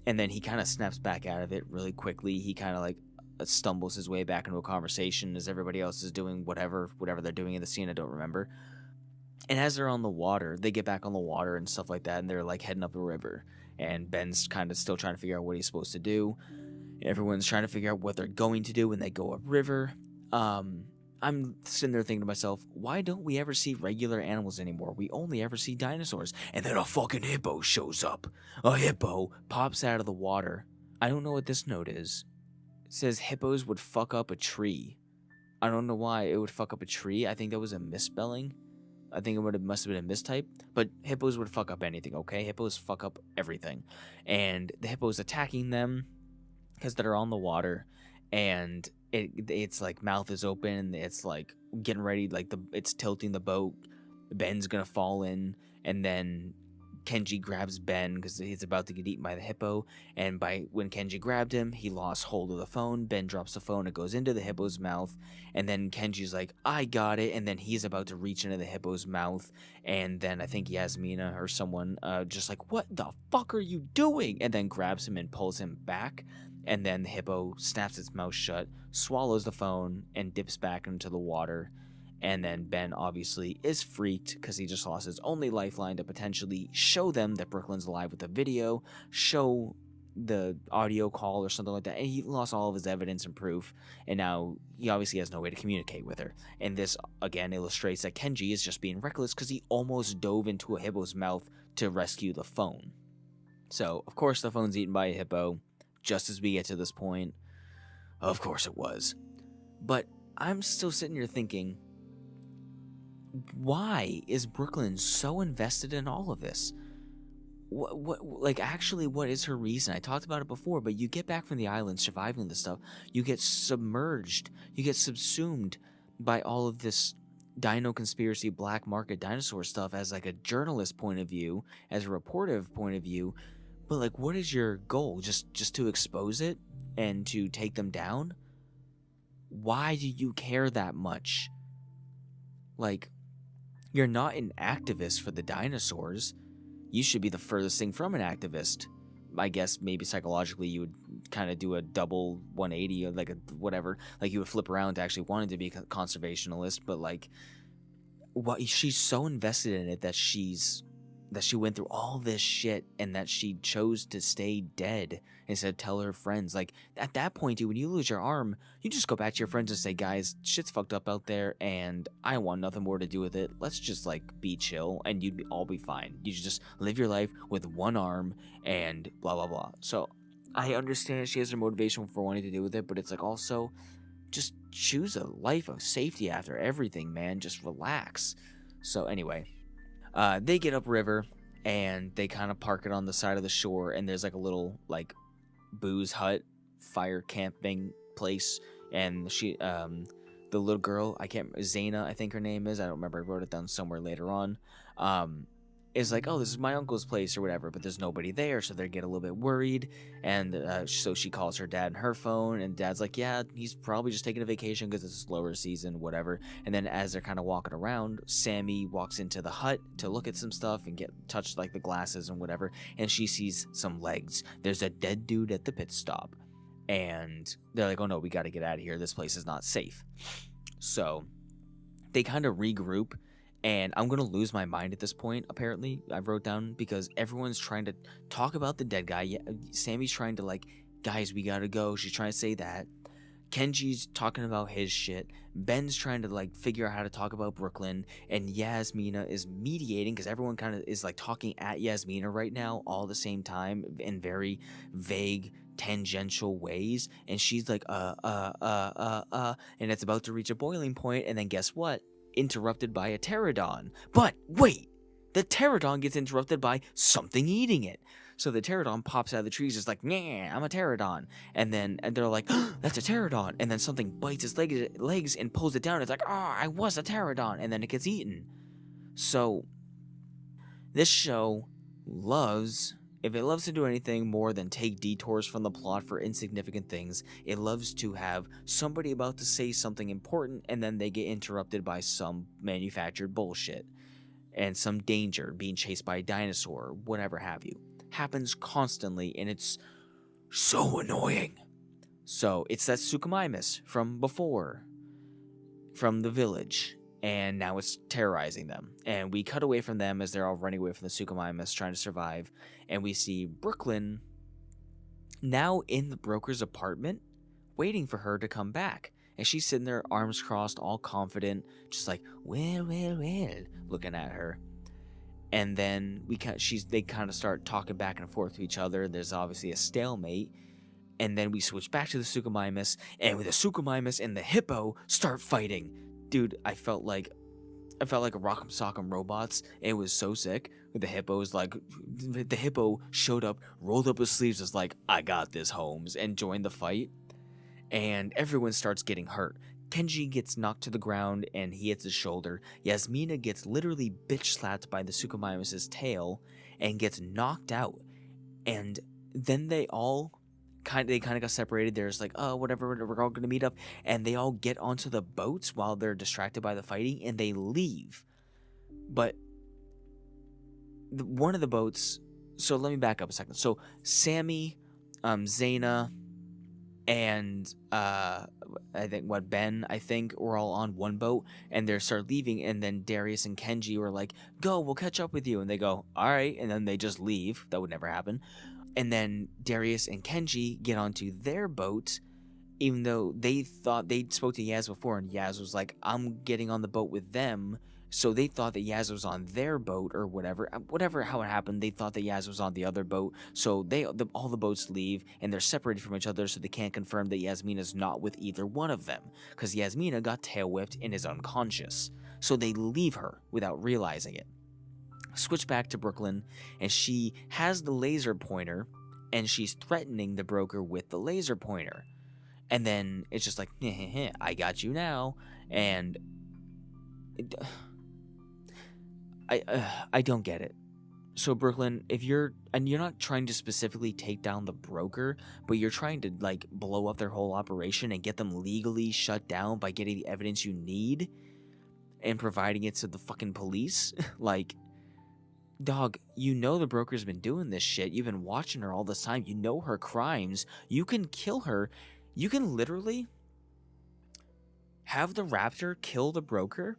And then he kind of snaps back out of it really quickly. He kind of like stumbles his way back into a conversation as everybody else is doing whatever they're doing in the scene. I don't remember. And as they're on the water, they get back on the water and stuff like that, and they're like heading up the river. And Ben's kind of still trying to figure out what he's supposed to do. Everyone's trying to figure out what they're going to do when they go upriver. I'm sitting there thinking to myself, why don't we ever see regular animals anymore? We only ever see dinosaurs. And then a fucking hippo shows up. A hippo pops out of the water. I don't know what this note is. It says hippos would fuck up a tree. I don't know why it would fuck up a tree. I think that was a misspelling. I think it must have been a mistype. But hippos would fuck up anything, okay? Hippos fuck up everything. And the hippo's attacking them because they're on the water. And it's like mouth is open, it's like getting ready, like it's tilting the boat. Ben's gonna fall in, and then Kenji grabs Ben because he's about to get eaten by the hippo. And when Kenji grabbed him, he lost hold of the phone. Ben drops the phone, it goes into the hippo's mouth, and then Kenji's like, "I got it," and then he's about to reach into the hippo's mouth, and then I think Yasmina or someone just like, "What the fuck are you doing?" and then grabs him and pulls him back. And then the hippo snaps its mouth shut, swallows the phone, and dips back into the water. And then Ben obviously is freaked because he just lost his only lifeline to potentially show them that Brooklyn's alive with a video, show the audio call or something like that. And he lost all of his evidence and proof. And now he obviously has no way to communicate with her. And this, again, illustrates that Kenji is just being reckless because he almost dove into a hippo's mouth to rescue the phone. So, of course, the phone's eaten by a hippo. Just as we get to this point, of course it was. But I'm still sitting here thinking, why is Brooklyn so invested in all of this? What is her reason? I talked about it before, but you get back from the island surviving this stuff, you get submerged, you get subsumed by all of this dino conspiracy, black market dinosaur stuff as like a journalist point of view, as a reportive point of view. But like, what is your goal? Just to expose it and to take them down? Why do you care that much? Like, you're not an activist for the dinosaurs. you should be the furthest thing from an activist. I guess maybe psychologically you would kind of do a double 180 or like a whatever, like you would flip around to actually wanting to be a conservationalist, but like what she's so invested in it that she went through all this shit and that she chose to stay dead instead of tell her friends. Like at that point, dude, when you lose your arm, you just go back to your friends and say, guys, shit's fucked up out there and I want nothing more to do with it. Let's just like be chill and all be fine. You should just live your life with one arm and blah blah blah. So I understand she has her motivation for wanting to do with it, but it's like also just choose a life of safety after everything, man. Just relax. So anyway, they get upriver and they kind of park it on the side of the shore, and there's like a little like booze hut, fire camping place, and the little girl, Zaina, I think her name is, I don't remember, I wrote it down somewhere later on, is like, oh, this is my uncle's place or whatever, but there's nobody there, so they get a little bit worried, and so she calls her dad on her phone, and dad's like, yeah, he's probably just taking a vacation because it's a slower season, whatever. And then as they're kind of walking around, Sammy walks into the hut to look at some stuff and touch like the glasses and whatever, and she sees some legs. There's a dead dude at the pit stop, and they're like, oh no, we got to get out of here, this place is not safe. So they kind of regroup. And I'm going to lose my mind at this point, apparently, I wrote down, because everyone's trying to talk about the dead guy. Yeah, Sammy's trying to, like, guys, we gotta go. She's trying to say that. Kenji's talking about his shit. Ben's trying to, like, figure out how to talk about Brooklyn. And Yasmina is mediating, because everyone kind of is, like, talking at Yasmina right now all at the same time in very vague, tangential ways. And she's like, and it's about to reach a boiling point. And then guess what? Interrupted by a pterodon. But wait, the pterodon gets interrupted by something eating it. So the pterodon pops out of the trees, is like, yeah, I'm a pterodon. And they're like, oh, that's a pterodon. And then something bites its legs and pulls it down. It's like, oh, I was a pterodon. And then it gets eaten. So this show loves, if it loves to do anything more than take detours from the plot for insignificant things, it loves to have somebody about to say something important and then they get interrupted by some manufactured bullshit and some danger, being chased by a dinosaur, whatever have you. Happens constantly and it's so annoying. So it's that Suchomimus from before, from the village, and now it's terrorizing them. And we cut away from them as they're all running away from the Suchomimus, trying to survive. And we see Brooklyn now in the broker's apartment, waiting for her to come back. And she's sitting there, arms crossed, all confident, just like, well, looking at her. And then they kind of start talking back and forth to each other. There's obviously a stalemate. And then we switch back to the Suchomimus, and with the Suchomimus and the hippo start fighting. Dude, I felt like a Rock'em Sock'em Robots. It was so sick. The hippo showed up, rolled up his sleeves, was like, I got this, Holmes, and joined the fight. And everyone starts getting hurt. Kenji gets knocked to the ground and he hits his shoulder. Yasmina gets literally bitch slapped by the Suchomimus' tail and gets knocked out. And then they kind of got separated. There's like, oh, whatever, we're all gonna meet up, and they all get onto the boats while they're distracted by the fighting, and they leave. But one of the boats. So let me back up a second. So Sammy, Zaina, and Ben, I think, were all on one boat, and they start leaving, and then Darius and Kenji were like, go, we'll catch up with you, and they go, all right, and then they just leave. That would never happen. And then Darius and Kenji get onto their boat, even though they thought they spoke to Yaz before, and Yaz was like, I'm getting on the boat with them. So they thought that Yaz was on their boat or whatever how it happened. They thought that Yaz was on the other boat. So all the boats leave, and they're separated from each other, so they can't confirm that Yasmina's not with either one of them, because Yasmina got tail whipped and is unconscious. So they leave her without realizing it. Switch back to Brooklyn, and she has the laser pointer, and she's threatening the broker with the laser pointer. And then it's just like, I got you now. And I don't get it. So Brooklyn, if you're not trying to specifically take down the broker, but you're trying to like blow up their whole operation and get them legally shut down by getting the evidence you need and providing it to the fucking police, like, Dog, you know the broker's been doing this shit. You've been watching her all this time. You know her crimes. You can kill her. You can literally have the raptor kill the broker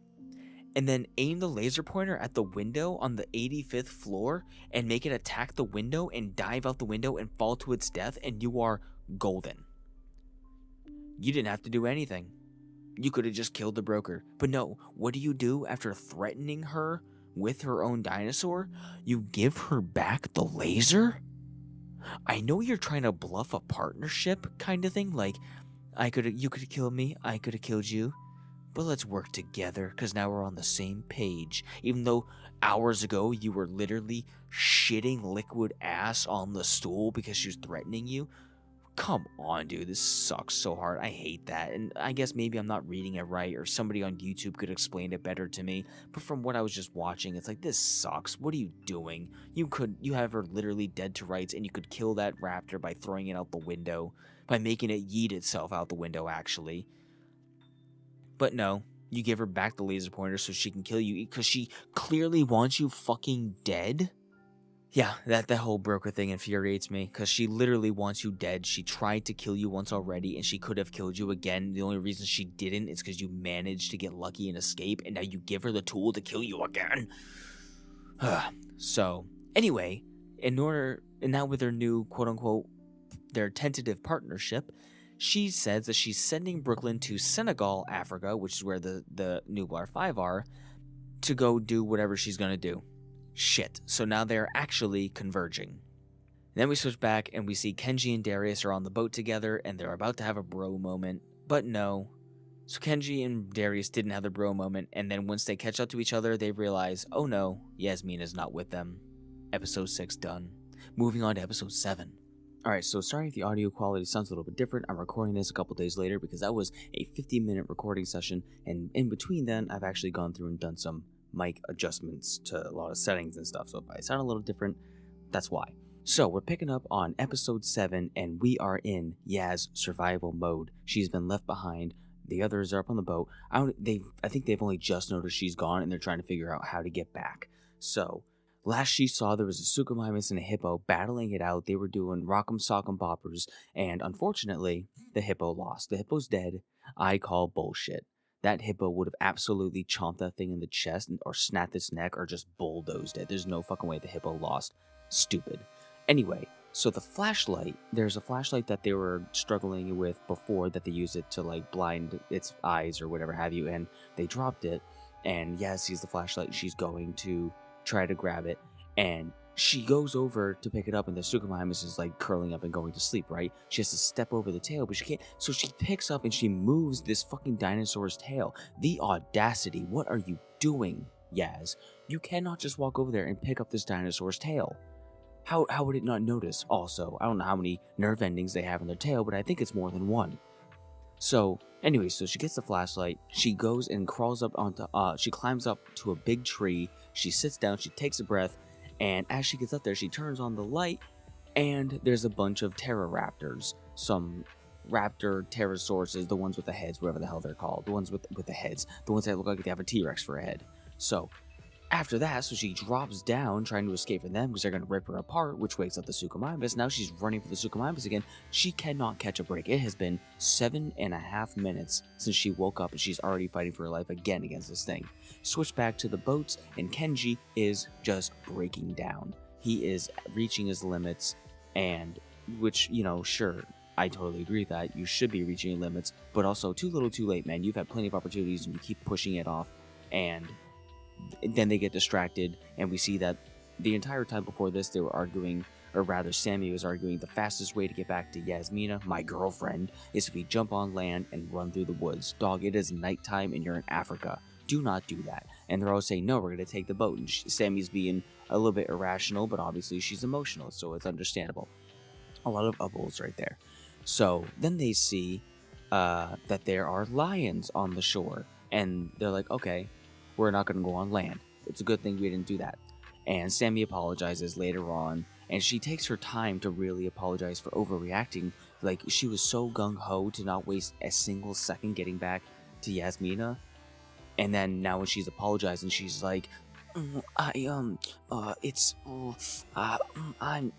and then aim the laser pointer at the window on the 85th floor and make it attack the window and dive out the window and fall to its death, and you are golden. You didn't have to do anything. You could have just killed the broker. But no, what do you do after threatening her with her own dinosaur? You give her back the laser? I know you're trying to bluff a partnership kind of thing, like you could have killed me, I could have killed you, but let's work together because now we're on the same page. Even though hours ago you were literally shitting liquid ass on the stool because she was threatening you. Come on, dude, this sucks so hard. I hate that. And I guess maybe I'm not reading it right, or somebody on YouTube could explain it better to me. But from what I was just watching, it's like, this sucks. What are you doing? You have her literally dead to rights, and you could kill that raptor by throwing it out the window, by making it yeet itself out the window, actually. But no, you give her back the laser pointer so she can kill you because she clearly wants you fucking dead. Yeah, that whole broker thing infuriates me because she literally wants you dead. She tried to kill you once already and she could have killed you again. The only reason she didn't is because you managed to get lucky and escape, and now you give her the tool to kill you again. So, anyway, and now with their new quote-unquote, their tentative partnership, she says that she's sending Brooklyn to Senegal, Africa, which is where the Nublar 5 are, to go do whatever she's going to do. Shit, so now they're actually converging. Then we switch back and we see Kenji and Darius are on the boat together and they're about to have a bro moment, but no. So Kenji and Darius didn't have the bro moment, and then once they catch up to each other, they realize, oh no, Yasmina's not with them. Episode 6 done. Moving on to episode 7. Alright, so sorry if the audio quality sounds a little bit different. I'm recording this a couple days later because that was a 50-minute recording session, and in between then, I've actually gone through and done some mic adjustments to a lot of settings and stuff, so if I sound a little different, that's why. So we're picking up on episode 7, and we are in Yaz survival mode. She's been left behind. The others are up on the boat. I think they've only just noticed she's gone, and they're trying to figure out how to get back. So last she saw, there was a Suchomimus and a hippo battling it out. They were doing rock'em sock'em boppers, and unfortunately, the hippo lost. The hippo's dead. I call bullshit. That hippo would have absolutely chomped that thing in the chest or snapped its neck or just bulldozed it. There's no fucking way the hippo lost. Stupid. Anyway, so the flashlight, there's a flashlight that they were struggling with before that they used it to like blind its eyes or whatever have you, and they dropped it, and Yaz sees the flashlight. She's going to try to grab it, and she goes over to pick it up, and the Suchomimus is like curling up and going to sleep, right? She has to step over the tail, but she can't. So she picks up and she moves this fucking dinosaur's tail. The audacity. What are you doing, Yaz? You cannot just walk over there and pick up this dinosaur's tail. How would it not notice? Also, I don't know how many nerve endings they have in their tail, but I think it's more than one. So, anyway, so she gets the flashlight. She goes and crawls up onto, she climbs up to a big tree. She sits down, she takes a breath, and as she gets up there, she turns on the light, and there's a bunch of Pteroraptors. Some raptor pterosauruses, the ones with the heads, whatever the hell they're called. The ones with the heads. The ones that look like they have a T-Rex for a head. So, after that, so she drops down, trying to escape from them, because they're going to rip her apart, which wakes up the Suchomimus. Now she's running for the Suchomimus again. She cannot catch a break. It has been 7.5 minutes since she woke up, and she's already fighting for her life again against this thing. Switch back to the boats, and Kenji is just breaking down. He is reaching his limits, and which, you know, sure, I totally agree with that. You should be reaching your limits, but also too little too late, man. You've had plenty of opportunities, and you keep pushing it off, and then they get distracted, and we see that the entire time before this, they were arguing, or rather, Sammy was arguing the fastest way to get back to Yasmina, my girlfriend, is if we jump on land and run through the woods. Dog, it is nighttime, and you're in Africa. Do not do that. And they're all saying, no, we're going to take the boat. And Sammy's being a little bit irrational, but obviously she's emotional, so it's understandable. A lot of upholds right there. So then they see that there are lions on the shore, and they're like, okay, we're not going to go on land. It's a good thing we didn't do that. And Sammy apologizes later on, and she takes her time to really apologize for overreacting. Like, she was so gung-ho to not waste a single second getting back to Yasmina. And then now when she's apologizing, she's like, I'm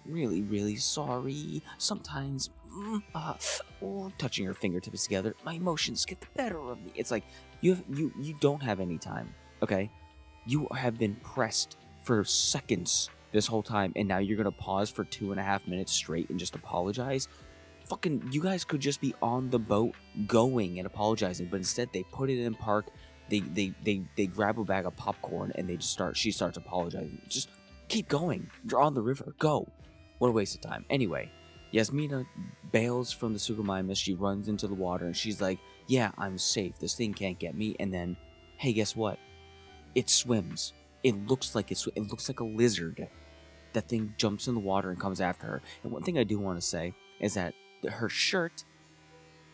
really, really sorry. Sometimes, touching her fingertips together, my emotions get the better of me. It's like you don't have any time. Okay, you have been pressed for seconds this whole time, and now you're gonna pause for 2.5 minutes straight and just apologize. Fucking, you guys could just be on the boat going and apologizing, but instead they put it in park. They grab a bag of popcorn and she starts apologizing. Just keep going. You're on the river. Go. What a waste of time. Anyway, Yasmina bails from the Sukumimus. She runs into the water and she's like, yeah, I'm safe. This thing can't get me. And then, hey, guess what? It swims. It looks like it looks like a lizard. That thing jumps in the water and comes after her. And one thing I do want to say is that her shirt,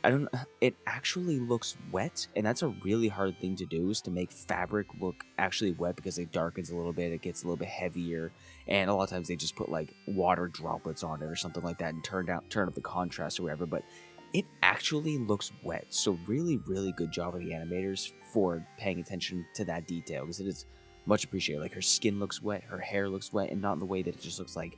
I don't it actually looks wet, and that's a really hard thing to do, is to make fabric look actually wet, because it darkens a little bit, it gets a little bit heavier, and a lot of times they just put like water droplets on it or something like that and turn up the contrast or whatever, but it actually looks wet. So really, really good job of the animators for paying attention to that detail, because it is much appreciated. Like, her skin looks wet, her hair looks wet, and not in the way that it just looks like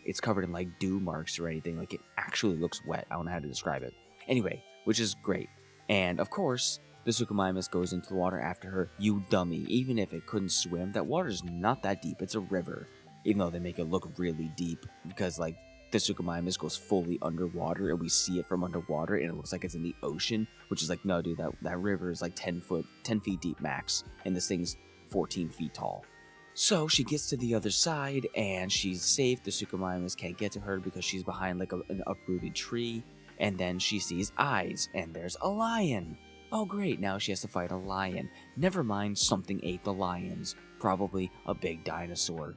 it's covered in like dew marks or anything. Like, it actually looks wet. I don't know how to describe it. Anyway, which is great. And of course, the Suchomimus goes into the water after her. You dummy. Even if it couldn't swim, that water's not that deep. It's a river. Even though they make it look really deep, because like the Suchomimus goes fully underwater and we see it from underwater and it looks like it's in the ocean, which is like, no dude, that river is like 10 feet deep max, and this thing's 14 feet tall. So she gets to the other side and she's safe. The Suchomimus can't get to her because she's behind like an uprooted tree. And then she sees eyes, and there's a lion. Oh great, now she has to fight a lion. Never mind, something ate the lions. Probably a big dinosaur.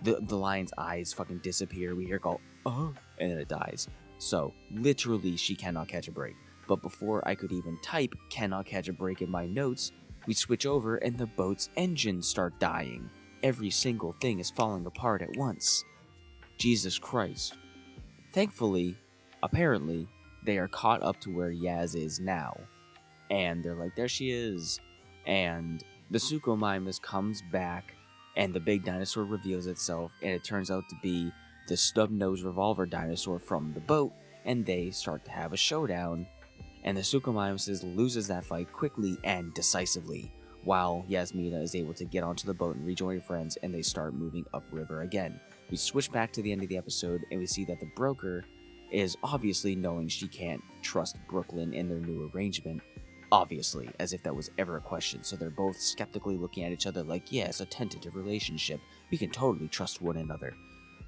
The lion's eyes fucking disappear. We hear it go, oh, and then it dies. So, literally, she cannot catch a break. But before I could even type cannot catch a break in my notes, we switch over and the boat's engines start dying. Every single thing is falling apart at once. Jesus Christ. Thankfully, apparently, they are caught up to where Yaz is now. And they're like, there she is. And the Suchomimus comes back, and the big dinosaur reveals itself, and it turns out to be the stub-nosed revolver dinosaur from the boat, and they start to have a showdown. And the Suchomimus loses that fight quickly and decisively, while Yasmina is able to get onto the boat and rejoin her friends, and they start moving upriver again. We switch back to the end of the episode, and we see that the broker is obviously knowing she can't trust Brooklyn in their new arrangement. Obviously, as if that was ever a question. So they're both skeptically looking at each other like, yeah, it's a tentative relationship. We can totally trust one another.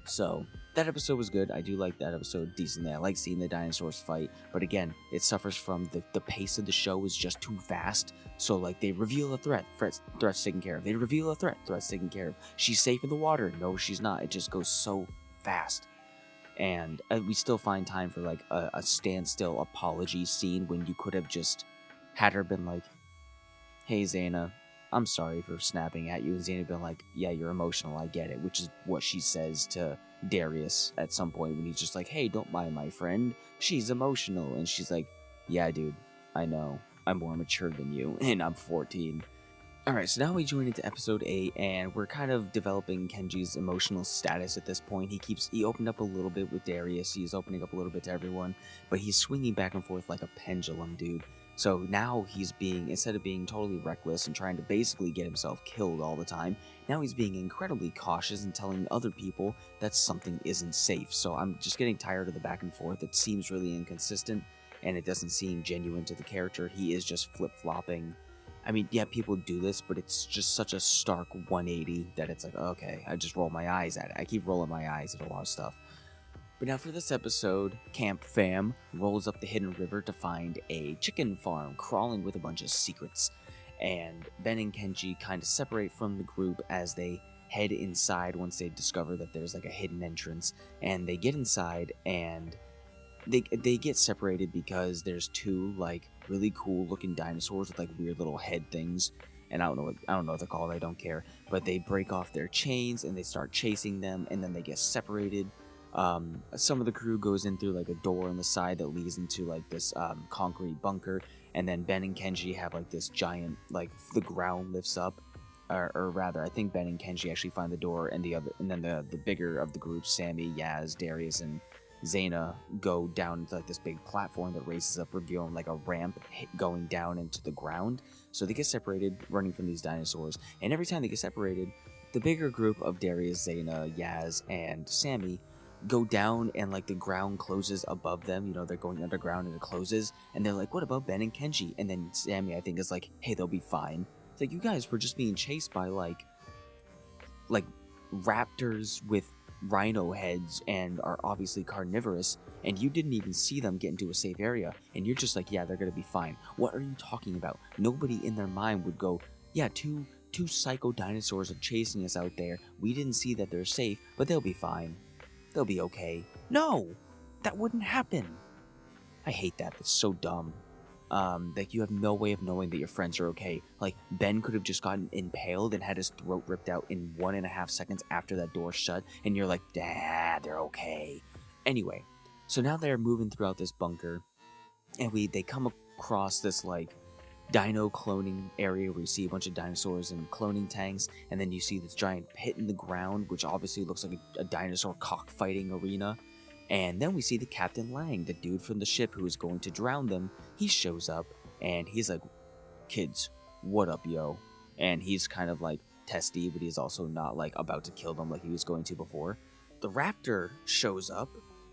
So, that episode was good. I do like that episode decently. I like seeing the dinosaurs fight. But again, it suffers from the pace of the show is just too fast. So, like, they reveal a threat's taken care of. They reveal a threat's taken care of. She's safe in the water. No, she's not. It just goes so fast. And we still find time for like a standstill apology scene when you could have just had her been like, hey Zaina, I'm sorry for snapping at you. And Zaina been like, yeah, you're emotional, I get it. Which is what she says to Darius at some point when he's just like, hey, don't mind my friend. She's emotional. And she's like, yeah, dude, I know. I'm more mature than you, and I'm 14. Alright, so now we join into episode 8, and we're kind of developing Kenji's emotional status at this point. He opened up a little bit with Darius, he's opening up a little bit to everyone, but he's swinging back and forth like a pendulum, dude. So now he's instead of being totally reckless and trying to basically get himself killed all the time, now he's being incredibly cautious and telling other people that something isn't safe. So I'm just getting tired of the back and forth. It seems really inconsistent, and it doesn't seem genuine to the character. He is just flip-flopping. I mean, yeah, people do this, but it's just such a stark 180 that it's like, okay, I just roll my eyes at it. I keep rolling my eyes at a lot of stuff. But now for this episode, Camp Fam rolls up the hidden river to find a chicken farm crawling with a bunch of secrets. And Ben and Kenji kind of separate from the group as they head inside once they discover that there's like a hidden entrance. And they get inside and they get separated because there's two like really cool looking dinosaurs with like weird little head things, and I don't know what they're called. I don't care. But they break off their chains and they start chasing them, and then they get separated. Some of the crew goes in through like a door on the side that leads into like this concrete bunker, and then Ben and Kenji have like this giant, like the ground lifts up or rather, I think Ben and Kenji actually find the door, and then the bigger of the group, Sammy, Yaz, Darius, and Zaina, go down to like this big platform that raises up, revealing like a ramp going down into the ground. So they get separated, running from these dinosaurs, and every time they get separated, the bigger group of Darius, Zaina, Yaz, and Sammy go down, and like the ground closes above them. You know, they're going underground and it closes, and they're like, "What about Ben and Kenji?" And then Sammy, I think, is like, "Hey, they'll be fine." It's like, you guys were just being chased by like raptors with rhino heads and are obviously carnivorous, and you didn't even see them get into a safe area, and you're just like, "Yeah, they're gonna be fine." What are you talking about? Nobody in their mind would go, "Yeah, two psycho dinosaurs are chasing us out there. We didn't see that they're safe, but they'll be fine. They'll be okay." No, that wouldn't happen. I hate that. It's so dumb. Like, you have no way of knowing that your friends are okay. Like, Ben could have just gotten impaled and had his throat ripped out in 1.5 seconds after that door shut, and you're like, "Dad, they're okay." Anyway, so now they're moving throughout this bunker, and they come across this like dino cloning area where you see a bunch of dinosaurs and cloning tanks, and then you see this giant pit in the ground, which obviously looks like a dinosaur cockfighting arena. And then we see the Captain Lang, the dude from the ship who is going to drown them. He shows up, and he's like, "Kids, what up, yo?" And he's kind of like testy, but he's also not like about to kill them like he was going to before. The Raptor shows up.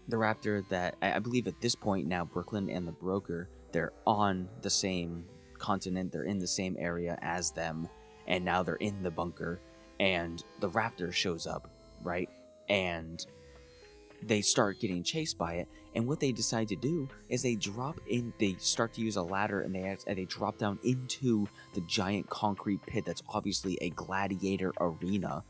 The Raptor that I believe at this point now, Brooklyn and the Broker, they're on the same continent, they're in the same area as them, and now they're in the bunker, and the Raptor shows up, right? And they start getting chased by it, and what they decide to do is they start to use a ladder, and they drop down into the giant concrete pit that's obviously a gladiator arena.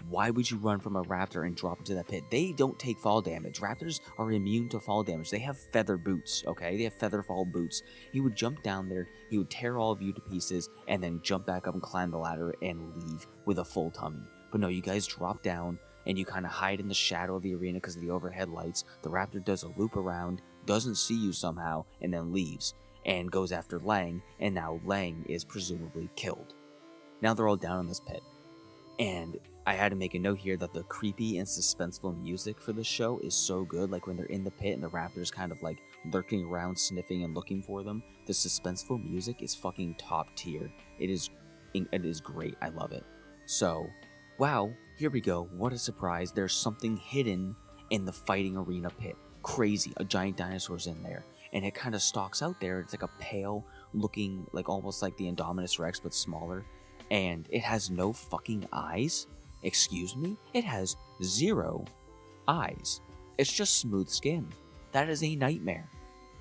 Why would you run from a raptor and drop into that pit? They don't take fall damage. Raptors are immune to fall damage. They have feather boots, okay? They have feather fall boots. He would jump down there, he would tear all of you to pieces, and then jump back up and climb the ladder and leave with a full tummy. But no, you guys drop down, and you kind of hide in the shadow of the arena because of the overhead lights. The raptor does a loop around, doesn't see you somehow, and then leaves, and goes after Lang, and now Lang is presumably killed. Now they're all down in this pit. And I had to make a note here that the creepy and suspenseful music for the show is so good. Like when they're in the pit and the raptor's kind of like lurking around, sniffing and looking for them, the suspenseful music is fucking top tier. It is great. I love it. So, wow, here we go. What a surprise. There's something hidden in the fighting arena pit. Crazy. A giant dinosaur's in there. And it kind of stalks out there. It's like a pale looking, like almost like the Indominus Rex, but smaller. And it has no fucking eyes. Excuse me? It has 0 eyes. It's just smooth skin. That is a nightmare.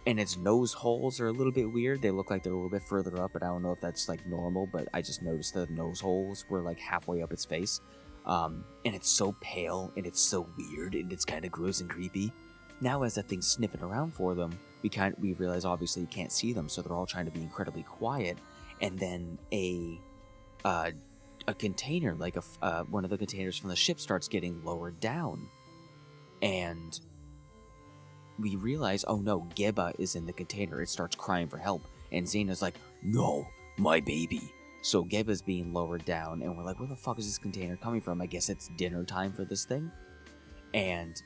And its nose holes are a little bit weird. They look like they're a little bit further up, but I don't know if that's like normal, but I just noticed the nose holes were like halfway up its face. And it's so pale, and it's so weird, and it's kind of gross and creepy. Now as that thing's sniffing around for them, we realize obviously you can't see them, so they're all trying to be incredibly quiet. And then a container, like one of the containers from the ship, starts getting lowered down, and we realize, oh no, Geba is in the container. It starts crying for help, and Zaina's like, "No, my baby." So Geba's being lowered down, and we're like, where the fuck is this container coming from? I guess it's dinner time for this thing. And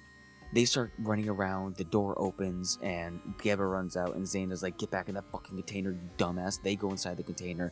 they start running around, the door opens, and Geba runs out, and Zaina's like, "Get back in that fucking container, you dumbass." They go inside the container.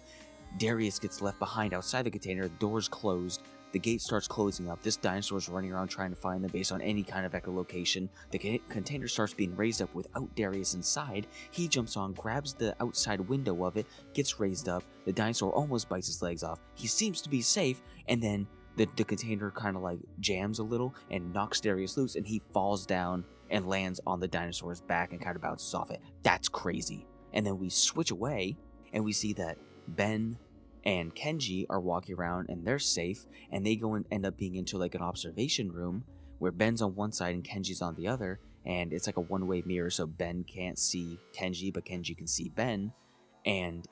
Darius gets left behind outside the container, the door's closed, the gate starts closing up, this dinosaur's running around trying to find them based on any kind of echolocation. The container starts being raised up without Darius inside. He jumps on, grabs the outside window of it, gets raised up, the dinosaur almost bites his legs off. He seems to be safe, and then the container kind of like jams a little and knocks Darius loose, and he falls down and lands on the dinosaur's back and kind of bounces off it. That's crazy. And then we switch away, and we see that Ben and Kenji are walking around and they're safe, and they go and end up being into like an observation room where Ben's on one side and Kenji's on the other, and it's like a one-way mirror, so Ben can't see Kenji, but Kenji can see Ben, and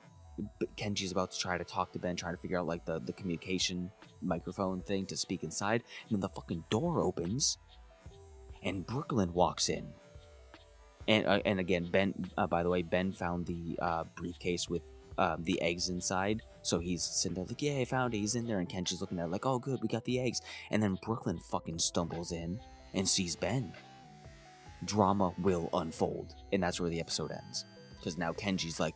Kenji's about to try to talk to Ben, trying to figure out like the communication microphone thing to speak inside, and then the fucking door opens and Brooklyn walks in. And again, Ben, by the way, Ben found the briefcase with the eggs inside, So he's sitting there like, yeah, I found it, he's in there, and Kenji's looking at it like, oh good, we got the eggs. And then Brooklyn fucking stumbles in and sees Ben. Drama will unfold, and that's where the episode ends. Because now Kenji's like,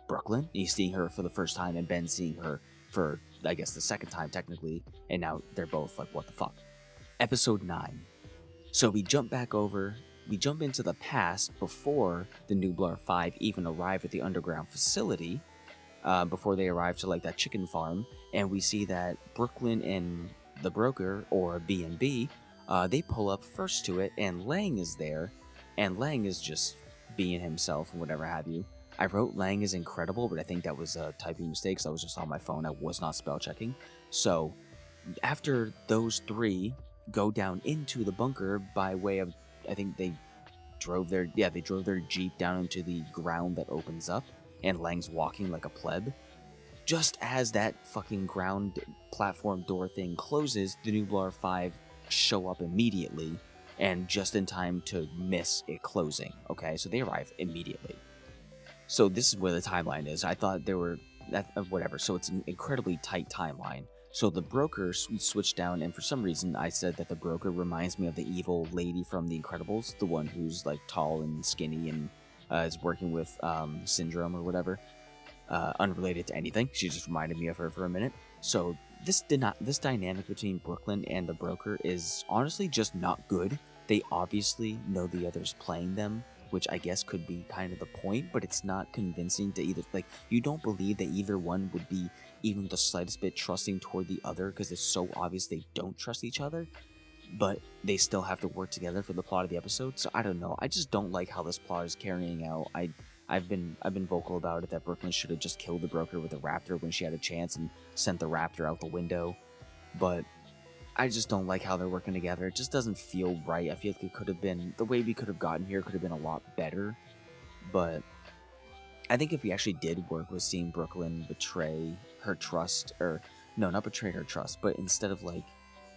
Brooklyn? He's seeing her for the first time, and Ben's seeing her for, I guess, the second time technically, and now they're both like, what the fuck? Episode 9. So we jump into the past before the Nublar 5 even arrive at the underground facility, before they arrive to like that chicken farm, and we see that Brooklyn and the broker, or B&B, they pull up first to it, and Lang is there, and Lang is just being himself and whatever have you. I wrote Lang is incredible, but I think that was a typing mistake, so I was just on my phone. I was not spell checking. So after those three go down into the bunker by way of, I think they drove their Jeep down into the ground that opens up, and Lang's walking like a pleb. Just as that fucking ground platform door thing closes, the Nublar 5 show up immediately, and just in time to miss it closing. Okay, so they arrive immediately. So this is where the timeline is. I thought there were whatever. So it's an incredibly tight timeline. So the broker switched down, and for some reason I said that the broker reminds me of the evil lady from The Incredibles, the one who's like tall and skinny and is working with Syndrome or whatever. Unrelated to anything. She just reminded me of her for a minute. So this dynamic between Brooklyn and the broker is honestly just not good. They obviously know the other's playing them, which I guess could be kind of the point, but it's not convincing to either. Like, you don't believe that either one would be even the slightest bit trusting toward the other, because it's so obvious they don't trust each other, but they still have to work together for the plot of the episode. So I don't know. I just don't like how this plot is carrying out. I've been vocal about it, that Brooklyn should have just killed the broker with a raptor when she had a chance and sent the raptor out the window, but I just don't like how they're working together. It just doesn't feel right. I feel like it could have been, the way we could have gotten here could have been a lot better. But I think if we actually did work with seeing Brooklyn betray her trust, or no, not betray her trust, but instead of like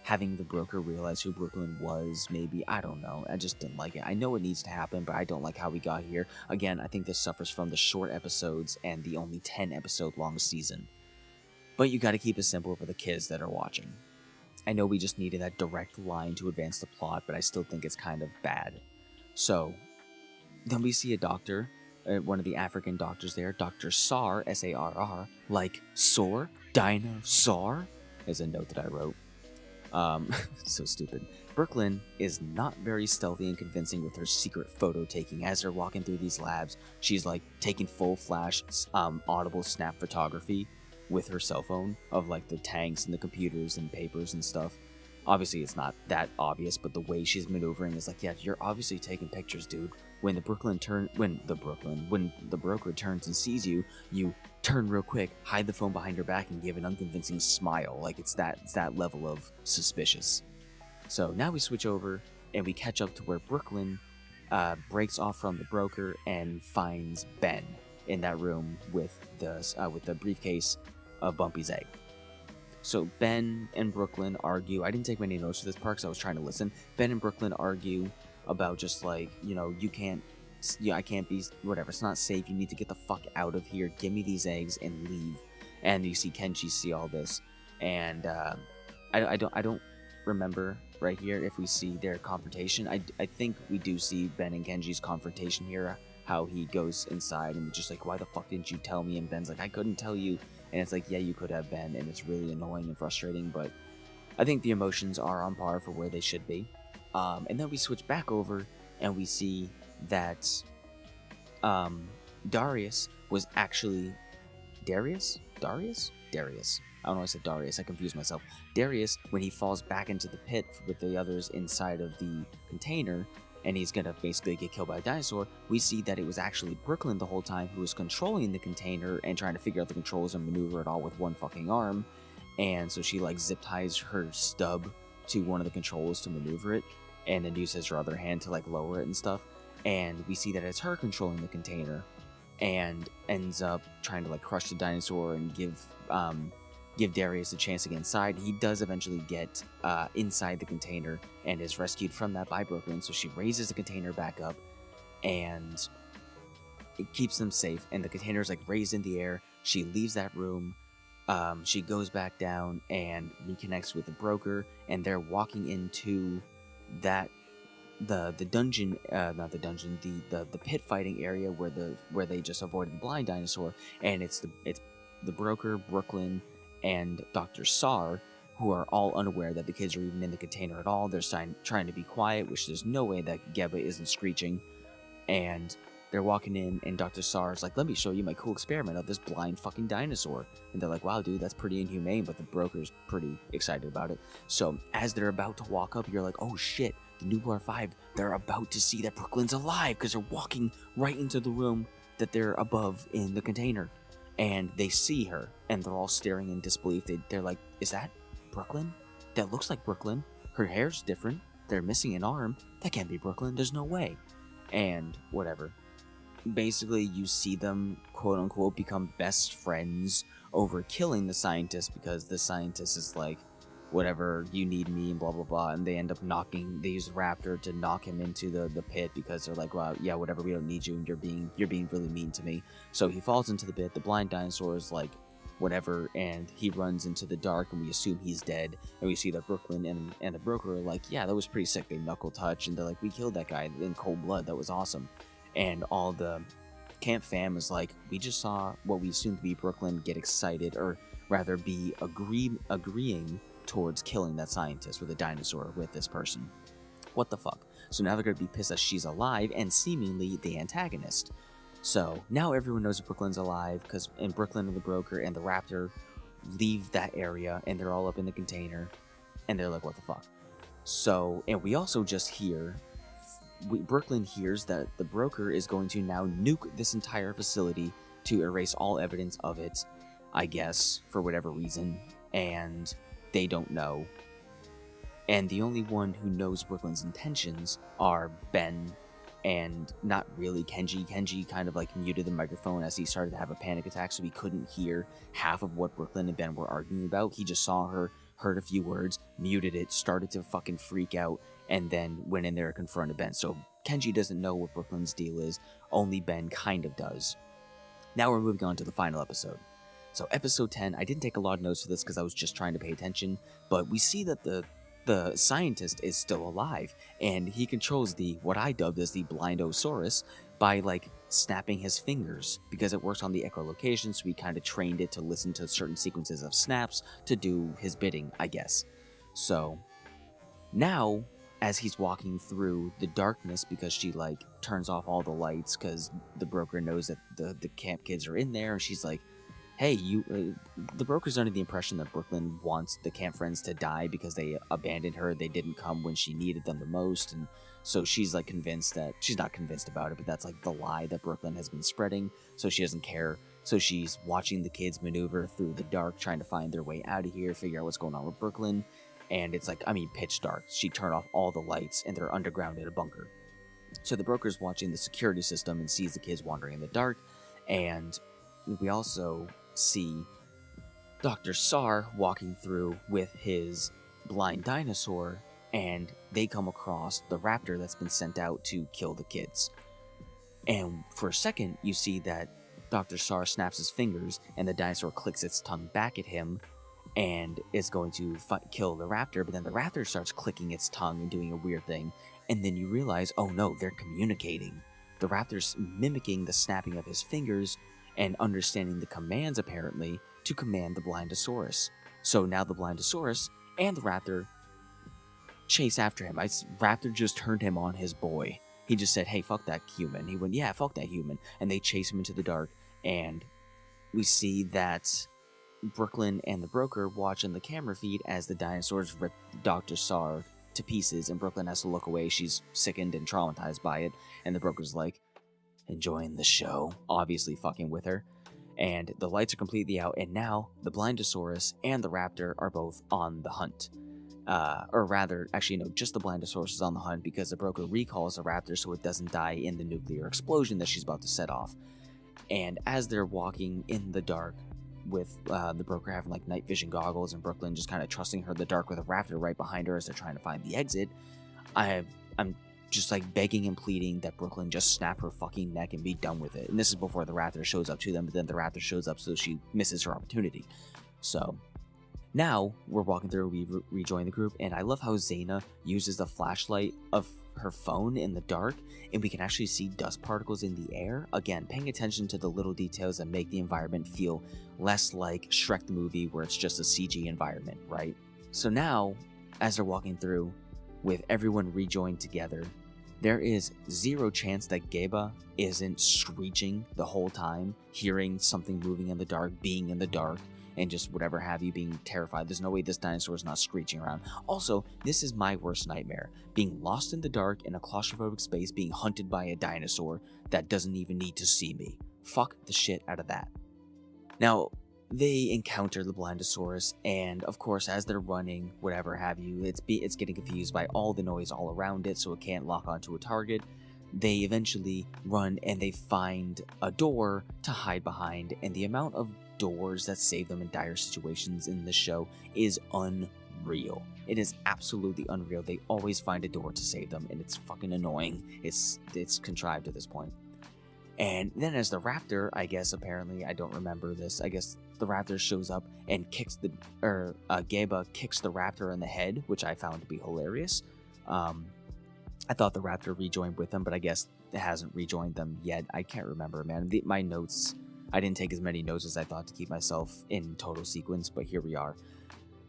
having the broker realize who Brooklyn was, maybe, I don't know. I just didn't like it. I know it needs to happen, but I don't like how we got here. Again, I think this suffers from the short episodes and the only 10 episode long season. But you gotta keep it simple for the kids that are watching. I know we just needed that direct line to advance the plot, but I still think it's kind of bad. So, then we see a doctor, one of the African doctors there, Dr. Sarr, S-A-R-R, like Soar, Dinosaur, is a note that I wrote. So stupid. Brooklyn is not very stealthy and convincing with her secret photo taking. As they're walking through these labs, she's like taking full flash, audible snap photography with her cell phone of like the tanks and the computers and papers and stuff. Obviously it's not that obvious, but the way she's maneuvering is like, yeah, you're obviously taking pictures, dude. When the broker turns and sees you, you turn real quick, hide the phone behind your back, and give an unconvincing smile. Like it's that level of suspicious. So now we switch over and we catch up to where Brooklyn breaks off from the broker and finds Ben in that room with the briefcase of Bumpy's egg. So Ben and Brooklyn argue. I didn't take many notes for this part because I was trying to listen. Ben and Brooklyn argue about just like, I can't be, whatever, it's not safe, you need to get the fuck out of here, give me these eggs and leave. And you see Kenji see all this, and I don't remember right here if we see their confrontation. I think we do see Ben and Kenji's confrontation here, how he goes inside and just like, why the fuck didn't you tell me? And Ben's like, I couldn't tell you. And it's like, yeah, you could have, Ben, and it's really annoying and frustrating, but I think the emotions are on par for where they should be. And then we switch back over and we see that Darius was actually Darius. I don't know why I said Darius, I confused myself. Darius, when he falls back into the pit with the others inside of the container, and he's gonna basically get killed by a dinosaur, we see that it was actually Brooklyn the whole time who was controlling the container and trying to figure out the controls and maneuver it all with one fucking arm. And so she like zip ties her stub to one of the controls to maneuver it, and then uses her other hand to like lower it and stuff. And we see that it's her controlling the container, and ends up trying to like crush the dinosaur and give Darius a chance to get inside. He does eventually get inside the container and is rescued from that by Brooklyn. So she raises the container back up and it keeps them safe. And the container is like raised in the air. She leaves that room. She goes back down and reconnects with the broker, and they're walking into that the dungeon, not the dungeon, the pit fighting area where they just avoided the blind dinosaur, and it's the broker, Brooklyn, and Dr. Sar, who are all unaware that the kids are even in the container at all. They're trying to be quiet, which there's no way that Geba isn't screeching. And they're walking in, and Dr. Sar's like, let me show you my cool experiment of this blind fucking dinosaur. And they're like, wow, dude, that's pretty inhumane, but the broker's pretty excited about it. So as they're about to walk up, you're like, oh shit, the Nublar 5, they're about to see that Brooklyn's alive, because they're walking right into the room that they're above in the container. And they see her, and they're all staring in disbelief. They're like, is that Brooklyn? That looks like Brooklyn. Her hair's different. They're missing an arm. That can't be Brooklyn. There's no way. And whatever. Basically, you see them, quote-unquote, become best friends over killing the scientist, because the scientist is like, whatever, you need me, and blah, blah, blah. And they end up they use the raptor to knock him into the pit, because they're like, well, yeah, whatever, we don't need you, and you're being really mean to me. So he falls into the pit. The blind dinosaur is like, whatever, and he runs into the dark, and we assume he's dead. And we see that Brooklyn and the broker are like, yeah, that was pretty sick. They knuckle touch, and they're like, we killed that guy in cold blood. That was awesome. And all the camp fam is like, we just saw what we assumed to be Brooklyn get excited, or rather be agreeing towards killing that scientist with a dinosaur with this person. What the fuck? So now they're going to be pissed that she's alive and seemingly the antagonist. So now everyone knows that Brooklyn's alive, and Brooklyn and the broker and the raptor leave that area, and they're all up in the container, and they're like, what the fuck? So, and we also just hear, Brooklyn hears that the broker is going to now nuke this entire facility to erase all evidence of it, I guess, for whatever reason, and they don't know. And the only one who knows Brooklyn's intentions are Ben, and not really Kenji. Kenji kind of like muted the microphone as he started to have a panic attack, so he couldn't hear half of what Brooklyn and Ben were arguing about. He just saw her, heard a few words, muted it, started to fucking freak out, and then went in there and confronted Ben. So Kenji doesn't know what Brooklyn's deal is, only Ben kind of does. Now we're moving on to the final episode. So episode 10, I didn't take a lot of notes for this because I was just trying to pay attention, but we see that the scientist is still alive, and he controls what I dubbed as the Blindosaurus by like snapping his fingers, because it works on the echolocation, so we kind of trained it to listen to certain sequences of snaps to do his bidding, I guess. So now, as he's walking through the darkness, because she like turns off all the lights because the broker knows that the camp kids are in there, and she's like, hey, the broker's under the impression that Brooklyn wants the camp friends to die because they abandoned her. They didn't come when she needed them the most. And so she's like convinced that, she's not convinced about it, but that's like the lie that Brooklyn has been spreading. So she doesn't care. So she's watching the kids maneuver through the dark, trying to find their way out of here, figure out what's going on with Brooklyn. And it's like, pitch dark. She turned off all the lights, and they're underground in a bunker. So the broker's watching the security system and sees the kids wandering in the dark. And we also see Dr. Sar walking through with his blind dinosaur, and they come across the raptor that's been sent out to kill the kids. And for a second, you see that Dr. Sar snaps his fingers, and the dinosaur clicks its tongue back at him, and is going to kill the raptor, but then the raptor starts clicking its tongue and doing a weird thing, and then you realize, oh no, they're communicating. The raptor's mimicking the snapping of his fingers, and understanding the commands, apparently, to command the Blindosaurus. So now the Blindosaurus and the raptor chase after him. Raptor just turned him on his boy. He just said, hey, fuck that human. He went, yeah, fuck that human. And they chase him into the dark, and we see that Brooklyn and the broker watch on the camera feed as the dinosaurs rip Dr. Sar to pieces, and Brooklyn has to look away. She's sickened and traumatized by it, and the broker's like, enjoying the show, obviously fucking with her. And the lights are completely out, and now the Blindosaurus and the raptor are both on the hunt. Or rather, actually no, just the Blindosaurus is on the hunt because the broker recalls the raptor so it doesn't die in the nuclear explosion that she's about to set off. And as they're walking in the dark, with the broker having like night vision goggles and Brooklyn just kind of trusting her in the dark with a raptor right behind her as they're trying to find the exit, I'm just like begging and pleading that Brooklyn just snap her fucking neck and be done with it. And this is before the raptor shows up to them, but then the raptor shows up, so she misses her opportunity. So now we're walking through, we rejoin the group, and I love how Zaina uses the flashlight of her phone in the dark, and we can actually see dust particles in the air. Again, paying attention to the little details that make the environment feel less like Shrek the movie, where it's just a CG environment, right? So now, as they're walking through, with everyone rejoined together, there is zero chance that Geba isn't screeching the whole time, hearing something moving in the dark, being in the dark, and just whatever have you, being terrified. There's no way this dinosaur is not screeching around. Also, this is my worst nightmare. Being lost in the dark in a claustrophobic space, being hunted by a dinosaur that doesn't even need to see me. Fuck the shit out of that. Now, they encounter the Blandosaurus, and of course, as they're running, whatever have you, it's getting confused by all the noise all around it, so it can't lock onto a target. They eventually run and they find a door to hide behind, and the amount of doors that save them in dire situations in this show is unreal. It is absolutely unreal. They always find a door to save them, and it's fucking annoying. It's contrived at this point. And then as the raptor, I guess, apparently, I don't remember this, I guess the raptor shows up and Geba kicks the raptor in the head, which I found to be hilarious. I thought the raptor rejoined with them, but I guess it hasn't rejoined them yet. I can't remember, man. My notes, I didn't take as many notes as I thought to keep myself in total sequence, but here we are.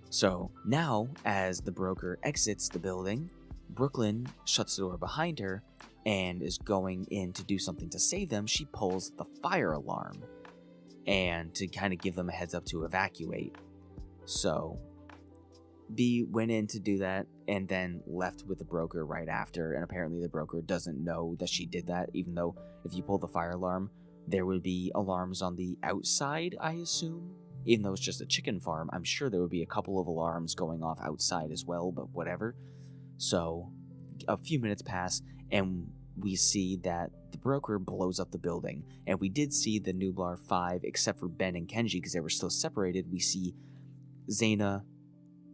So now, as the broker exits the building, Brooklyn shuts the door behind her and is going in to do something to save them. She pulls the fire alarm and to kind of give them a heads up to evacuate. So B went in to do that and then left with the broker right after, and apparently the broker doesn't know that she did that, even though if you pull the fire alarm, there would be alarms on the outside, I assume. Even though it's just a chicken farm, I'm sure there would be a couple of alarms going off outside as well, but whatever. So a few minutes pass, and we see that the broker blows up the building. And we did see the Nublar 5, except for Ben and Kenji, because they were still separated. We see Zaina,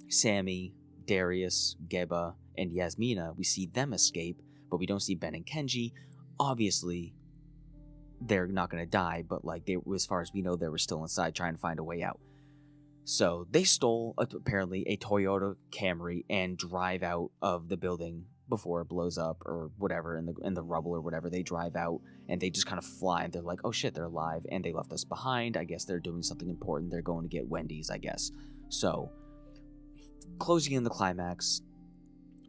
Sammy, Darius, Geba, and Yasmina. We see them escape, but we don't see Ben and Kenji. Obviously, they're not going to die, but as far as we know, they were still inside trying to find a way out. So they stole, apparently, a Toyota Camry and drive out of the building before it blows up or whatever, in the rubble or whatever. They drive out and they just kind of fly, and they're like, oh shit, they're alive, and they left us behind. I guess they're doing something important. They're going to get Wendy's, I guess. So, closing in the climax,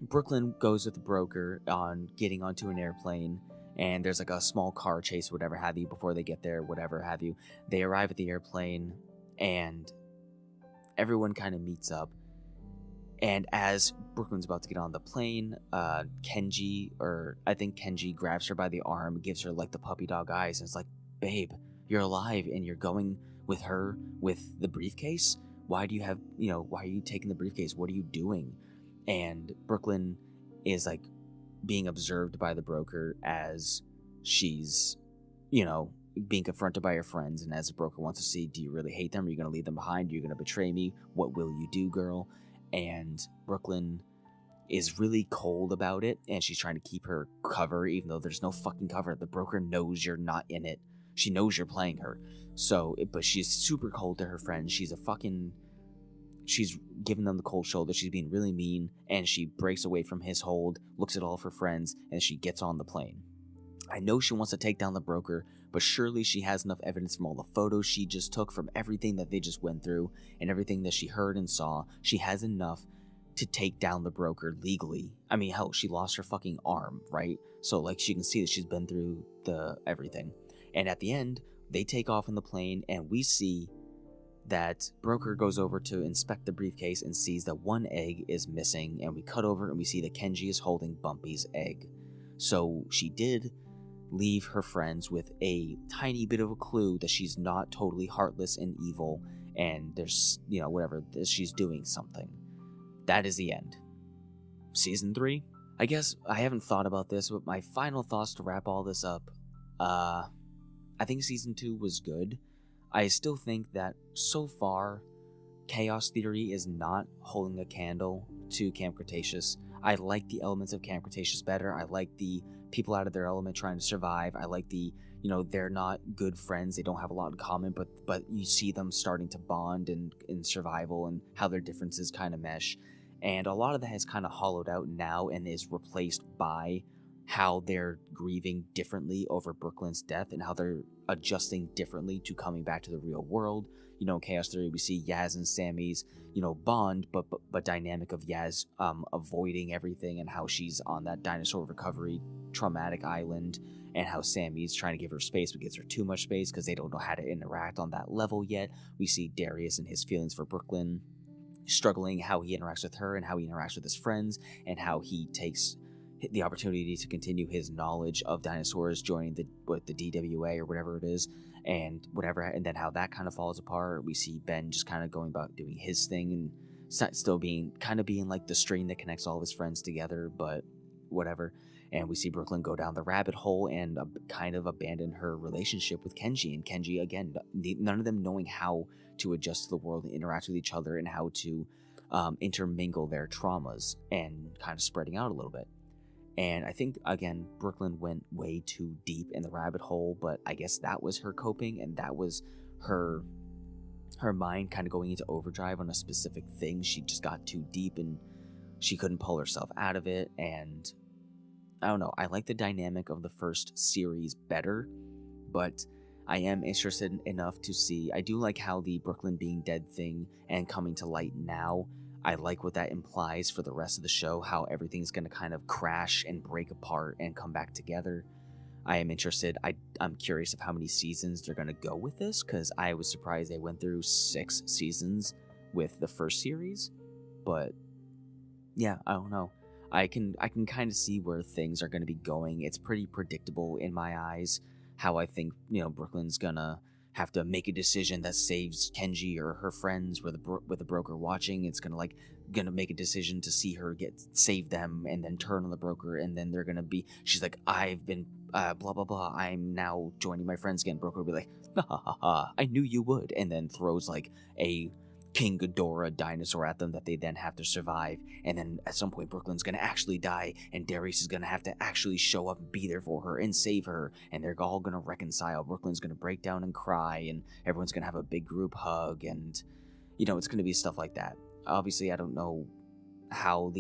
Brooklyn goes with the broker on getting onto an airplane, and there's like a small car chase, whatever have you, before they get there, whatever have you. They arrive at the airplane, and everyone kind of meets up. And as Brooklyn's about to get on the plane, Kenji grabs her by the arm, gives her like the puppy dog eyes, and it's like, babe, you're alive, and you're going with her with the briefcase? Why are you taking the briefcase? What are you doing? And Brooklyn is like being observed by the broker as she's, being confronted by her friends, and as the broker wants to see, do you really hate them? Are you going to leave them behind? Are you going to betray me? What will you do, girl? And Brooklyn is really cold about it, and she's trying to keep her cover, even though there's no fucking cover. The broker knows you're not in it. She knows you're playing her. So, but she's super cold to her friends. She's giving them the cold shoulder. She's being really mean, and she breaks away from his hold, looks at all of her friends, and she gets on the plane. I know she wants to take down the broker, but surely she has enough evidence from all the photos she just took, from everything that they just went through, and everything that she heard and saw. She has enough to take down the broker legally. I mean, hell, she lost her fucking arm, right? So, she can see that she's been through everything. And at the end, they take off in the plane, and we see that broker goes over to inspect the briefcase and sees that one egg is missing, and we cut over and we see that Kenji is holding Bumpy's egg. So she did leave her friends with a tiny bit of a clue that she's not totally heartless and evil, and there's, she's doing something. That is the end. Season 3? I guess I haven't thought about this, but my final thoughts to wrap all this up, I think Season 2 was good. I still think that so far, Chaos Theory is not holding a candle to Camp Cretaceous. I like the elements of Camp Cretaceous better. I like the people out of their element trying to survive. I like the they're not good friends. They don't have a lot in common, but you see them starting to bond in survival and how their differences kind of mesh. And a lot of that has kind of hollowed out now and is replaced by how they're grieving differently over Brooklyn's death and how they're adjusting differently to coming back to the real world. In Chaos Theory, we see Yaz and Sammy's, bond, but dynamic of Yaz avoiding everything and how she's on that dinosaur recovery traumatic island, and how Sammy's trying to give her space but gives her too much space because they don't know how to interact on that level yet. We see Darius and his feelings for Brooklyn struggling, how he interacts with her and how he interacts with his friends, and how he takes the opportunity to continue his knowledge of dinosaurs, joining the DWA or whatever it is, and then how that kind of falls apart. We see Ben just kind of going about doing his thing and still being like the string that connects all of his friends together, but whatever. And we see Brooklyn go down the rabbit hole and kind of abandon her relationship with Kenji. And Kenji, again, none of them knowing how to adjust to the world and interact with each other and how to intermingle their traumas and kind of spreading out a little bit. And I think, again, Brooklyn went way too deep in the rabbit hole, but I guess that was her coping, and that was her mind kind of going into overdrive on a specific thing. She just got too deep and she couldn't pull herself out of it. And I don't know, I like the dynamic of the first series better, but I am interested enough to see. I do like how the Brooklyn being dead thing and coming to light now, I like what that implies for the rest of the show, how everything's going to kind of crash and break apart and come back together. I am interested. I'm curious of how many seasons they're going to go with this, because I was surprised they went through 6 seasons with the first series. But yeah, I don't know. I can kind of see where things are going to be going. It's pretty predictable in my eyes how I think, Brooklyn's gonna have to make a decision that saves Kenji or her friends with the broker watching. It's gonna make a decision to see her save them and then turn on the broker, and then she's like, I've been blah blah blah, I'm now joining my friends again. Broker will be like, ha ha ha ha, I knew you would, and then throws like a King Ghidorah dinosaur at them that they then have to survive. And then at some point Brooklyn's gonna actually die, and Darius is gonna have to actually show up and be there for her and save her, and they're all gonna reconcile. Brooklyn's gonna break down and cry, and everyone's gonna have a big group hug, and it's gonna be stuff like that. Obviously I don't know how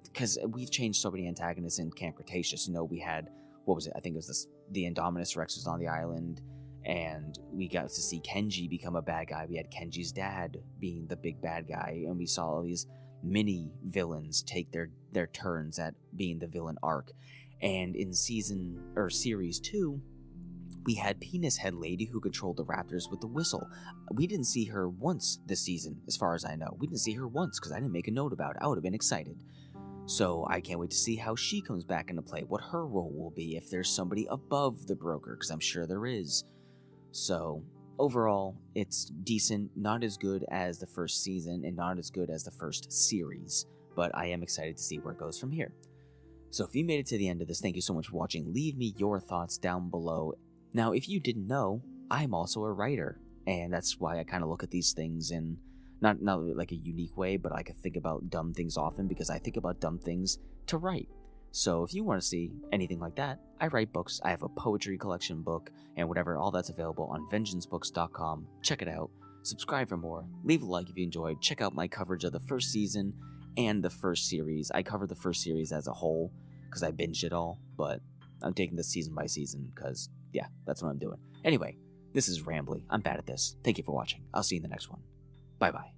because we've changed so many antagonists in Camp Cretaceous. We had, what was it, I think it was the Indominus Rex was on the island, and we got to see Kenji become a bad guy. We had Kenji's dad being the big bad guy, and we saw all these mini villains take their turns at being the villain arc. And in series 2, we had Penis Head Lady who controlled the raptors with the whistle. We didn't see her once this season, as far as I know. We didn't see her once because I didn't make a note about it. I would have been excited. So I can't wait to see how she comes back into play, what her role will be, if there's somebody above the broker, because I'm sure there is. So overall, it's decent, not as good as the first season and not as good as the first series, but I am excited to see where it goes from here. So if you made it to the end of this, thank you so much for watching. Leave me your thoughts down below. Now, if you didn't know, I'm also a writer, and that's why I kind of look at these things in not like a unique way, but I can think about dumb things often because I think about dumb things to write. So if you want to see anything like that, I write books. I have a poetry collection book and whatever, all that's available on vengeancebooks.com. Check it out. Subscribe for more. Leave a like if you enjoyed. Check out my coverage of the first season and the first series. I covered the first series as a whole because I binged it all, but I'm taking this season by season because, yeah, that's what I'm doing. Anyway, this is Rambly. I'm bad at this. Thank you for watching. I'll see you in the next one. Bye-bye.